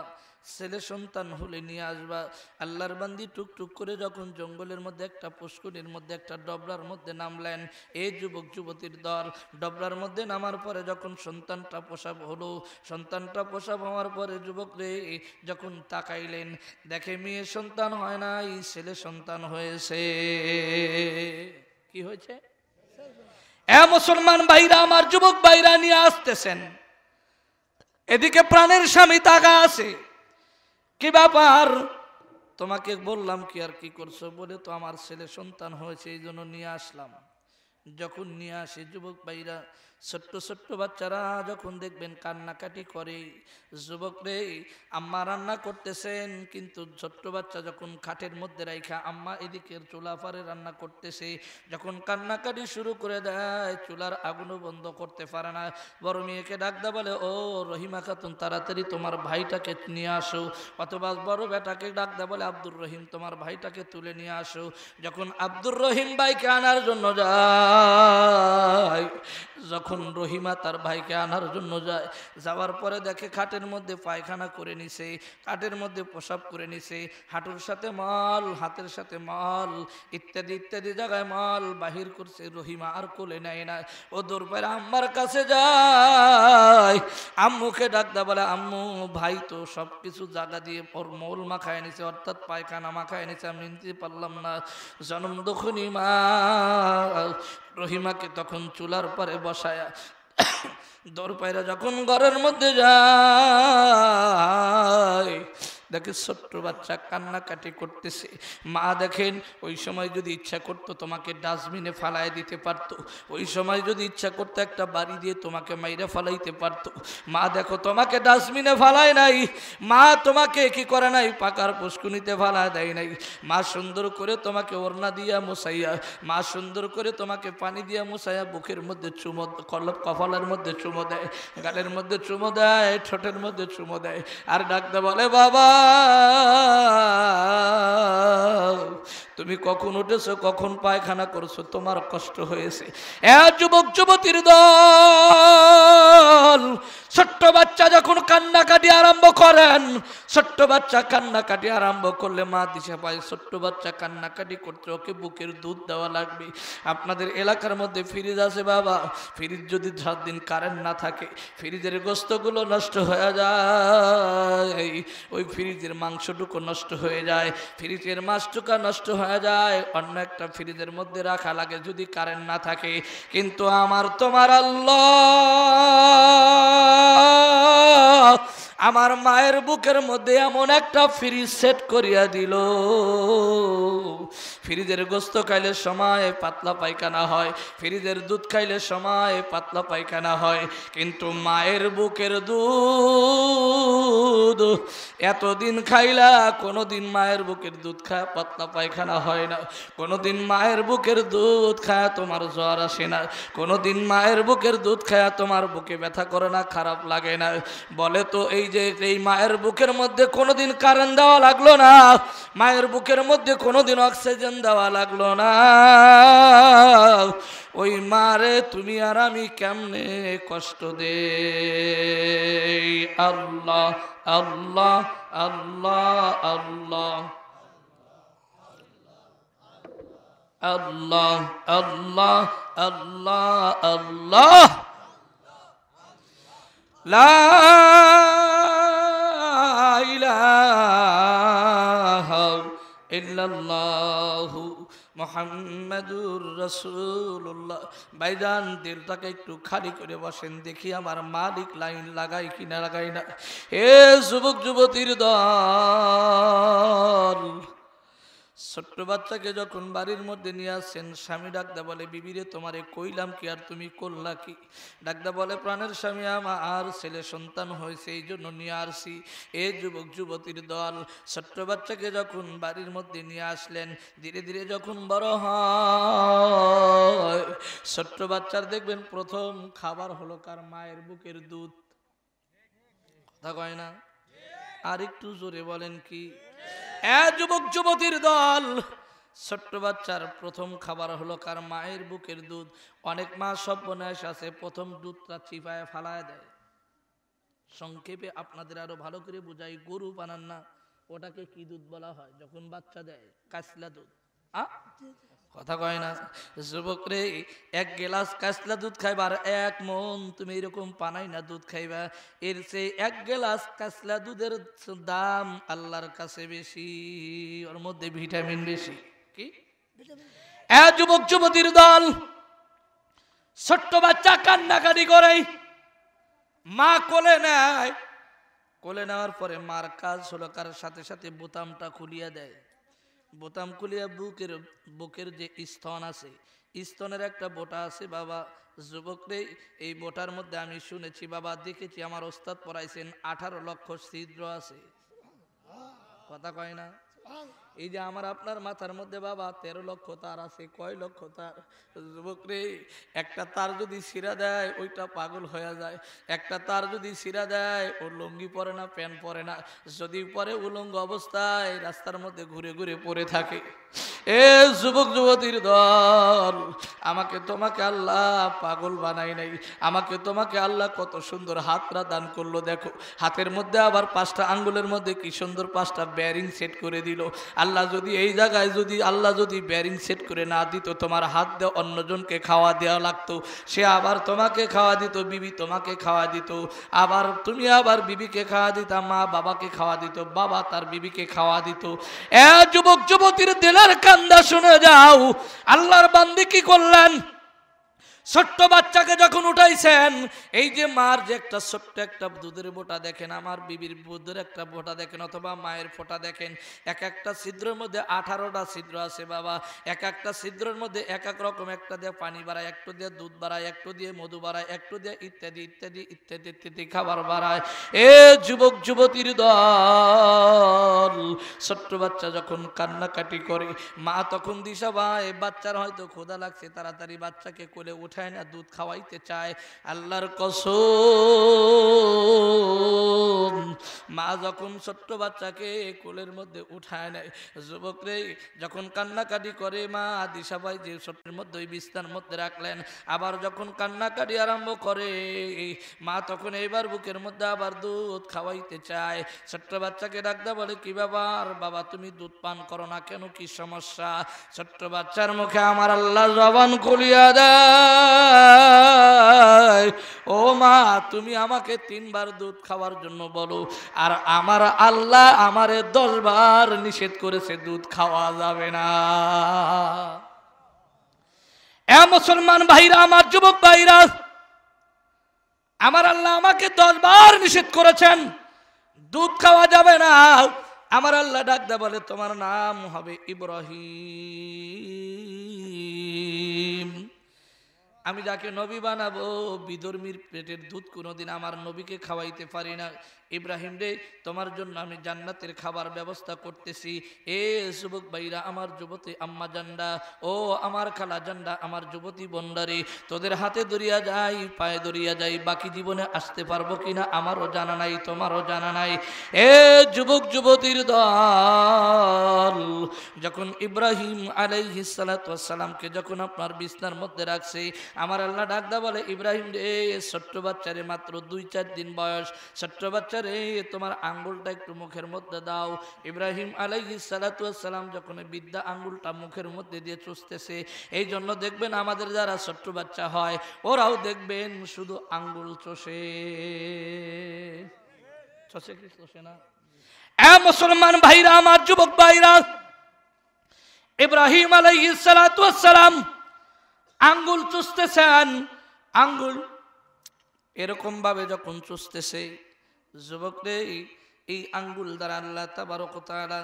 A: ছেলে সন্তান হলে নিয়ে আসবা। আল্লাহর বান্দি টুকটুক করে যখন জঙ্গলের মধ্যে একটা পুষ্করির মধ্যে একটা ডবরার মধ্যে নামলেন, এই যুবক যুবতীর দল, ডবরার মধ্যে নামার পরে যখন সন্তানটা প্রসব হলো, সন্তানটা প্রসব হওয়ার পরে যুবক রে যখন তাকাইলেন, দেখে মেয়ে সন্তান হয় নাই, ছেলে সন্তান হয়েছে। কি হয়েছে? এ মুসলমান ভাইরা আমার, যুবক ভাইরা নিয়ে আসতেছেন, এদিকে প্রাণের স্বামী তাকা আছে। কি ব্যাপার? তোমাকে বললাম কি আর কি করছো? বলে, তো আমার ছেলে সন্তান হয়েছে, এই জন্য নিয়ে আসলাম। যখন নিয়ে আসে যুবক ভাইরা, ছোট্ট ছোট্ট বাচ্চারা যখন দেখবেন কান্নাকাটি করে, যুবক রে, আম্মা রান্না করতেছেন, কিন্তু ছোট্ট বাচ্চা যখন খাটের মধ্যে রাইখা আম্মা এদিকে চুলা পারে রান্না করতেছে, যখন কান্নাকাটি শুরু করে দেয়, চুলার আগুনও বন্ধ করতে পারে না। বড় মেয়েকে ডাকদা বলে, ও রহিমা খাতুন, তাড়াতাড়ি তোমার ভাইটাকে নিয়ে আসো। অথবা বড় বেটাকে ডাকদা বলে, আব্দুর রহিম, তোমার ভাইটাকে তুলে নিয়ে আসো। যখন আব্দুর রহিম ভাইকে আনার জন্য যায়, যখন তখন রহিমা তার ভাইকে আনার জন্য যায়। যাওয়ার পরে দেখে খাটের মধ্যে পায়খানা করে নিছে, খাটের মধ্যে প্রসাব করে নিছে, হাঁটুর সাথে মাল, হাতের সাথে মাল, ইত্যাদি ইত্যাদি জায়গায় মাল বাহির করছে। রহিমা আর কোলে নেয় না, ও দৌড় পায় আম্মার কাছে যায়। আম্মুকে ডাকদা বলে, আম্মু ভাই তো সব কিছু জায়গা দিয়ে ওর মল মাখায় নিছে, অর্থাৎ পায়খানা মাখায় নিছে, আমি নিতে পারলাম না। জনম দখনি মা রহিমাকে তখন চুলার পরে বসায়া দৌড় পায়রা যখন ঘরের মধ্যে যায়, দেখে ছোট্ট বাচ্চা কান্নাকাটি করতেছে। মা দেখেন ওই সময় যদি ইচ্ছা করতো তোমাকে ডাস্টবিনে ফালাই দিতে পারতো, ওই সময় যদি ইচ্ছা করতো একটা বাড়ি দিয়ে তোমাকে মাইরা ফালাইতে পারতো। মা দেখো তোমাকে ডাস্টবিনে ফালায় নাই, মা তোমাকে কি করে নাই, পাকার পুষ্কুনিতে ফালা দেয় নাই। মা সুন্দর করে তোমাকে ওড়না দিয়া মুছাইয়া, মা সুন্দর করে তোমাকে পানি দিয়া মুছাইয়া বুকের মধ্যে চুমো, কপালের মধ্যে চুমো দেয়, গালের মধ্যে চুমো দেয়, ঠোঁটের মধ্যে চুমো দেয়, আর ডাকতে বলে, বাবা তুমি কখন উঠেছো, কখন পায়খানা করছো, তোমার কষ্ট হয়েছে। যুবক যুবতীর দল, ছোট্ট বাচ্চা যখন কান্নাকাটি আরম্ভ করেন, ছোট্ট বাচ্চা কান্নাকাটি আরম্ভ করলে মা দিশা পায়, ছোট্ট বাচ্চা কান্নাকাটি করতে ওকে বুকের দুধ দেওয়া লাগবে। আপনাদের এলাকার মধ্যে ফ্রিজ আছে বাবা, ফ্রিজ যদি 7 দিন কারেন্ট না থাকে, ফ্রিজের গোস্তগুলো নষ্ট হয়ে যায়, ওই ফ্রিজের মাংসটুকু নষ্ট হয়ে যায়, ফ্রিজের মাছটুকা নষ্ট হয়ে যায়, অন্য একটা ফ্রিজের মধ্যে রাখা লাগে যদি কারেন্ট না থাকে। কিন্তু আমার তোমার আল্লাহ আমার মায়ের বুকের মধ্যে এমন একটা ফ্রিজ সেট করিয়া দিল, ফ্রিজের গোস্ত খাইলে সময় পাতলা পায়খানা হয়, ফ্রিজের দুধ খাইলে সময় পাতলা পায়খানা হয়, কিন্তু মায়ের বুকের দুধ এতদিন খাইলা কোনোদিন মায়ের বুকের দুধ খায় পাতলা পায়খানা হয় না, কোনোদিন মায়ের বুকের দুধ খায় তোমার জ্বর আসে না, কোনোদিন মায়ের বুকের দুধ খায় তোমার বুকে ব্যথা করে না, খারাপ লাগে না। বলে তো এই যে এই মায়ের বুকের মধ্যে কোনোদিন কারেন্ট দেওয়া লাগলো না, মায়ের বুকের মধ্যে কোনোদিন অক্সিজেন দেওয়া লাগলো না, ওই মারে তুমি আর আমি কেমনে কষ্ট দে। আল্লাহ আল্লাহ আল্লাহ আল্লাহ আল্লাহ আল্লাহ আল্লাহ আল্লাহ লা ইলাহা ইল্লাল্লাহু মুহাম্মাদুর রাসূলুল্লাহ। ভাইজান দিলটাকে একটু খালি করে বসেন, দেখি আমার মালিক লাইন লাগাই কিনা লাগাই না। এ যুবক যুবতীর দল, ছোট্ট বাচ্চাকে যখন বাড়ির মধ্যে নিয়ে আসছেন, স্বামী ডাকদা বলে, বিবিরে তোমারে কইলাম কি আর তুমি করলা কি? ডাকদা বলে, প্রাণের স্বামী আমার ছেলে সন্তান হয়েছে এই জন্য নিয়ে আসছি। এ যুবক যুবতীর দল, ছোট্ট বাচ্চাকে যখন বাড়ির মধ্যে নিয়ে আসলেন, ধীরে ধীরে যখন বড় হয়, ছোট্ট বাচ্চার দেখবেন প্রথম খাবার হলো কার? মায়ের বুকের দুধ। কথা কয় না? আর একটু জোরে বলেন কি? যুবক যুবতীর দল, ছোট্ট বাচ্চার প্রথম খাবার হলো কার? মায়ের বুকের দুধ। অনেক মা সর্বনাশ আছে, প্রথম দুধটা চিপায় ফালায় দেয়। সংক্ষেপে আপনাদের আরো ভালো করে বুঝাই, গরু বানান না, ওটাকে কি দুধ বলা হয় যখন বাচ্চা দেয়? কাসলা দুধ। কথা কয় না? যুবক রে, 1 গ্লাস কাসলা দুধ খাইবা আর 1 মন তুমি এরকম পানাই না দুধ খাইবা, এর চেয়ে 1 গ্লাস কাসলা দুধের দাম আল্লাহর কাছে বেশি, ওর মধ্যে ভিটামিন বেশি। কি যুবক যুবতীর দল, ছোট্ট বাচ্চা কান্নাকাটি করে, মা কোলে নেয়, কোলে নেওয়ার পরে মার কাজ হলো কার সাথে সাথে বোতামটা খুলিয়া দেয়। বোতাম খুলিয়া বুকের যে স্তন আছে, স্তনের একটা বোটা আছে বাবা। যুবক রে, এই বোটার মধ্যে আমি শুনেছি বাবা, দেখেছি, আমার ওস্তাদ পড়াইছেন, 18 লক্ষ ছিদ্র আছে। কথা কয় না? এই যে আমার আপনার মাথার মধ্যে বাবা 13 লক্ষ তার আছে। কয় লক্ষ তার? যুবক রে, একটা তার যদি ছিঁড়া দেয় ওইটা পাগল হয়ে যায়, একটা তার যদি ছিঁড়া দেয় ও লুঙ্গি পরে না, প্যান্ট পরে না, যদি পরে উলঙ্গ অবস্থায় রাস্তার মধ্যে ঘুরে ঘুরে পড়ে থাকে। এ যুবক যুবতীর দল, আমাকে তোমাকে আল্লাহ পাগল বানাই নাই, আমাকে তোমাকে আল্লাহ কত সুন্দর হাতরা দান করলো। দেখো হাতের মধ্যে আবার 5টা আঙ্গুলের মধ্যে কি সুন্দর 5টা বেয়ারিং সেট করে দিল। আল্লাহ যদি এই জায়গায় আল্লাহ যদি বেয়ারিং সেট করে না দিত, তোমার হাত দিয়ে অন্যজনকে খাওয়া দেওয়া লাগতো, সে আবার তোমাকে খাওয়া দিত, বিবি তোমাকে খাওয়া দিত, আবার তুমি আবার বিবিকে খাওয়া দিতা, মা বাবাকে খাওয়া দিত, বাবা তার বিবিকে খাওয়া দিত। এ যুবক যুবতীর দিলের কান্দা শুনে যাও, আল্লাহর বান্দী কি করলেন? ছোট্ট বাচ্চাকে যখন উঠাইছেন, এই যে মার যে একটা ছোট্ট একটা দুধের বোটা দেখেন, আমার বিবির দুধের একটা বোটা দেখেন, অথবা মায়ের ফোঁটা দেখেন, এক একটা ছিদ্রের মধ্যে 18টা ছিদ্র আছে বাবা। এক একটা ছিদ্রের মধ্যে এক এক রকম, একটা দিয়ে পানি বাড়ায়, একটু দিয়ে দুধ বাড়ায়, একটু দিয়ে মধু বাড়ায়, একটু দিয়ে ইত্যাদি ইত্যাদি ইত্যাদি ইত্যাদি খাবার বাড়ায়। এ যুবক যুবতীর দল, ছোট্ট বাচ্চা যখন কান্নাকাটি করে, মা তখন দিশা ভাই, বাচ্চার হয়তো ক্ষুধা লাগছে, তাড়াতাড়ি বাচ্চাকে কোলে উঠায় না, দুধ খাওয়াইতে চায়। আল্লাহর কসম, মা যখন ছোট্ট বাচ্চাকে কোলের মধ্যে উঠায় নেয়, যুবক রে যখন কান্নাকাটি করে, মা দিশা ভাই যে ছোট্টের মধ্যে ওই বিছনার মধ্যে রাখলেন, আবার যখন কান্নাকাটি আরম্ভ করে, মা তখন এইবার বুকের মধ্যে আবার দুধ খাওয়াইতে চায়। ছোট্ট বাচ্চাকে ডাকতে বলে, কি ব্যাপার বাবা, তুমি দুধ পান করো না কেন, কি সমস্যা? ছোট্ট বাচ্চার মুখে আমার আল্লাহ জবান খুলিয়া দেয়, ও মা তুমি আমাকে 3 বার দুধ খাওয়ার জন্য বলো, আর আমার আল্লাহ আমারে 10 বার নিষেধ করেছে, দুধ খাওয়া যাবে না। এ মুসলমান ভাইরা, আমার যুবক ভাইরা, আমার আল্লাহ আমাকে 10 বার নিষেধ করেছেন, দুধ খাওয়া যাবে না। আমার আল্লাহ ডাকতে বলে, তোমার নাম হবে ইব্রাহিম। আমি যাকে নবী বানাবো, বিধর্মীর পেটের দুধ কোনোদিন আমার নবীকে খাওয়াইতে পারি না। ইব্রাহিম রে, তোমার জন্য আমি জান্নাতের খাবার ব্যবস্থা করতেছি। এ যুবক ভাইরা, আমার যুবতী আম্মা জান্ডা, ও আমার খালা জান্ডা, আমার যুবতী বন্ডারে, তোদের হাতে ধরিয়া যাই, পায়ে ধরিয়া যাই, বাকি জীবনে আসতে পারবো কিনা আমারও জানা নাই, তোমারও জানা নাই। এ যুবক যুবতীর দল, যখন ইব্রাহিম আলাইহিস সালাতু ওয়াস সালামকে যখন আপনার বিছনার মধ্যে রাখছে, আমার আল্লাহ ডাকদা বলে, ইব্রাহিম রে, ছোট্ট বাচ্চারে, মাত্র 2-4 দিন বয়স, ছোট্ট বাচ্চারে তোমার আঙ্গুলটা একটু মুখের মধ্যে দাও। ইব্রাহিম আলাইহিস সালাতু ওয়াস সালাম যখন বিদ্যা আঙ্গুলটা মুখের মধ্যে দিয়ে চুষতেছে, এই জন্য দেখবেন আমাদের যারা ছোট্ট বাচ্চা হয়, ওরাও দেখবেন শুধু আঙ্গুল চষে, চষে কি চষে না? এ মুসলমান ভাইরা, আমার যুবক ভাইরা, ইব্রাহিম আলাইহিস সালাতু ওয়াস সালাম আঙ্গুল চুষতেছেন, আঙ্গুল এরকম ভাবে যখন চুষতেছে, যুবক রে, এই আঙ্গুল দ্বারা আল্লাহ তাবারক ওয়া তাআলা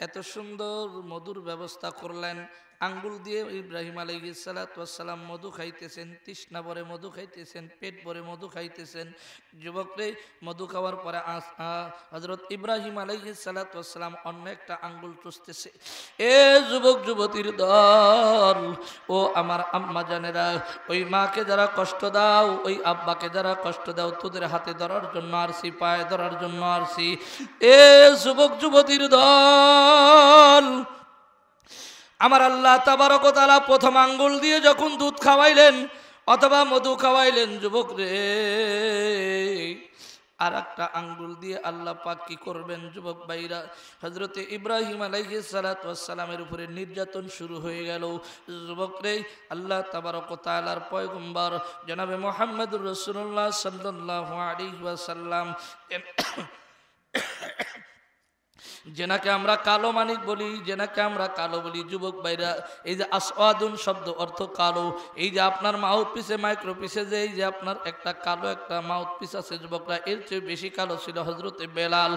A: এত সুন্দর মধুর ব্যবস্থা করলেন। আঙ্গুল দিয়ে ইব্রাহিম আলাইহিস সালাতু ওয়াস সালাম মধু খাইতেছেন, তৃষ্ণা ভরে মধু খাইতেছেন, পেট ভরে মধু খাইতেছেন। যুবক রে, মধু খাওয়ার পরে হযরত ইব্রাহিম আলাইহিস সালাতু ওয়াস সালাম অন্য একটা আঙ্গুল চুষতেছে। এ যুবক যুবতীর দল, ও আমার আম্মা জানেরা, ওই মাকে যারা কষ্ট দাও, ওই আব্বাকে যারা কষ্ট দাও, তোদের হাতে ধরার জন্য আসছি, পায়ে ধরার জন্য আসছি। এ যুবক যুবতীর দল, আমার আল্লাহ তাবারক ওয়া তাআলা প্রথম আঙ্গুল দিয়ে যখন দুধ খাওয়াইলেন অথবা মধু খাওয়াইলেন, যুবক রে, আর একটা আঙ্গুল দিয়ে আল্লাহ পাক কি করবেন? যুবক ভাইরা, হযরতে ইব্রাহিম আলাইহিস সালাতু ওয়াস সালামের উপরে নির্যাতন শুরু হয়ে গেল। যুবক রে, আল্লাহ তাবারক ওয়া তাআলার পয়গম্বর জনাবে মুহাম্মদুর রাসূলুল্লাহ সাল্লাল্লাহু আলাইহি ওয়াসাল্লাম, যেনাকে আমরা কালো মানিক বলি, যেনাকে আমরা কালো বলি, যুবক ভাইরা, এই যে আসওয়াদুন শব্দ অর্থ কালো, এই যে আপনার মাউথ পিসে, মাইক্রো পিসে যে এই যে আপনার একটা কালো একটা মাউথ পিস আছে যুবকরা, এর চেয়ে বেশি কালো ছিল হযরতে বেলাল।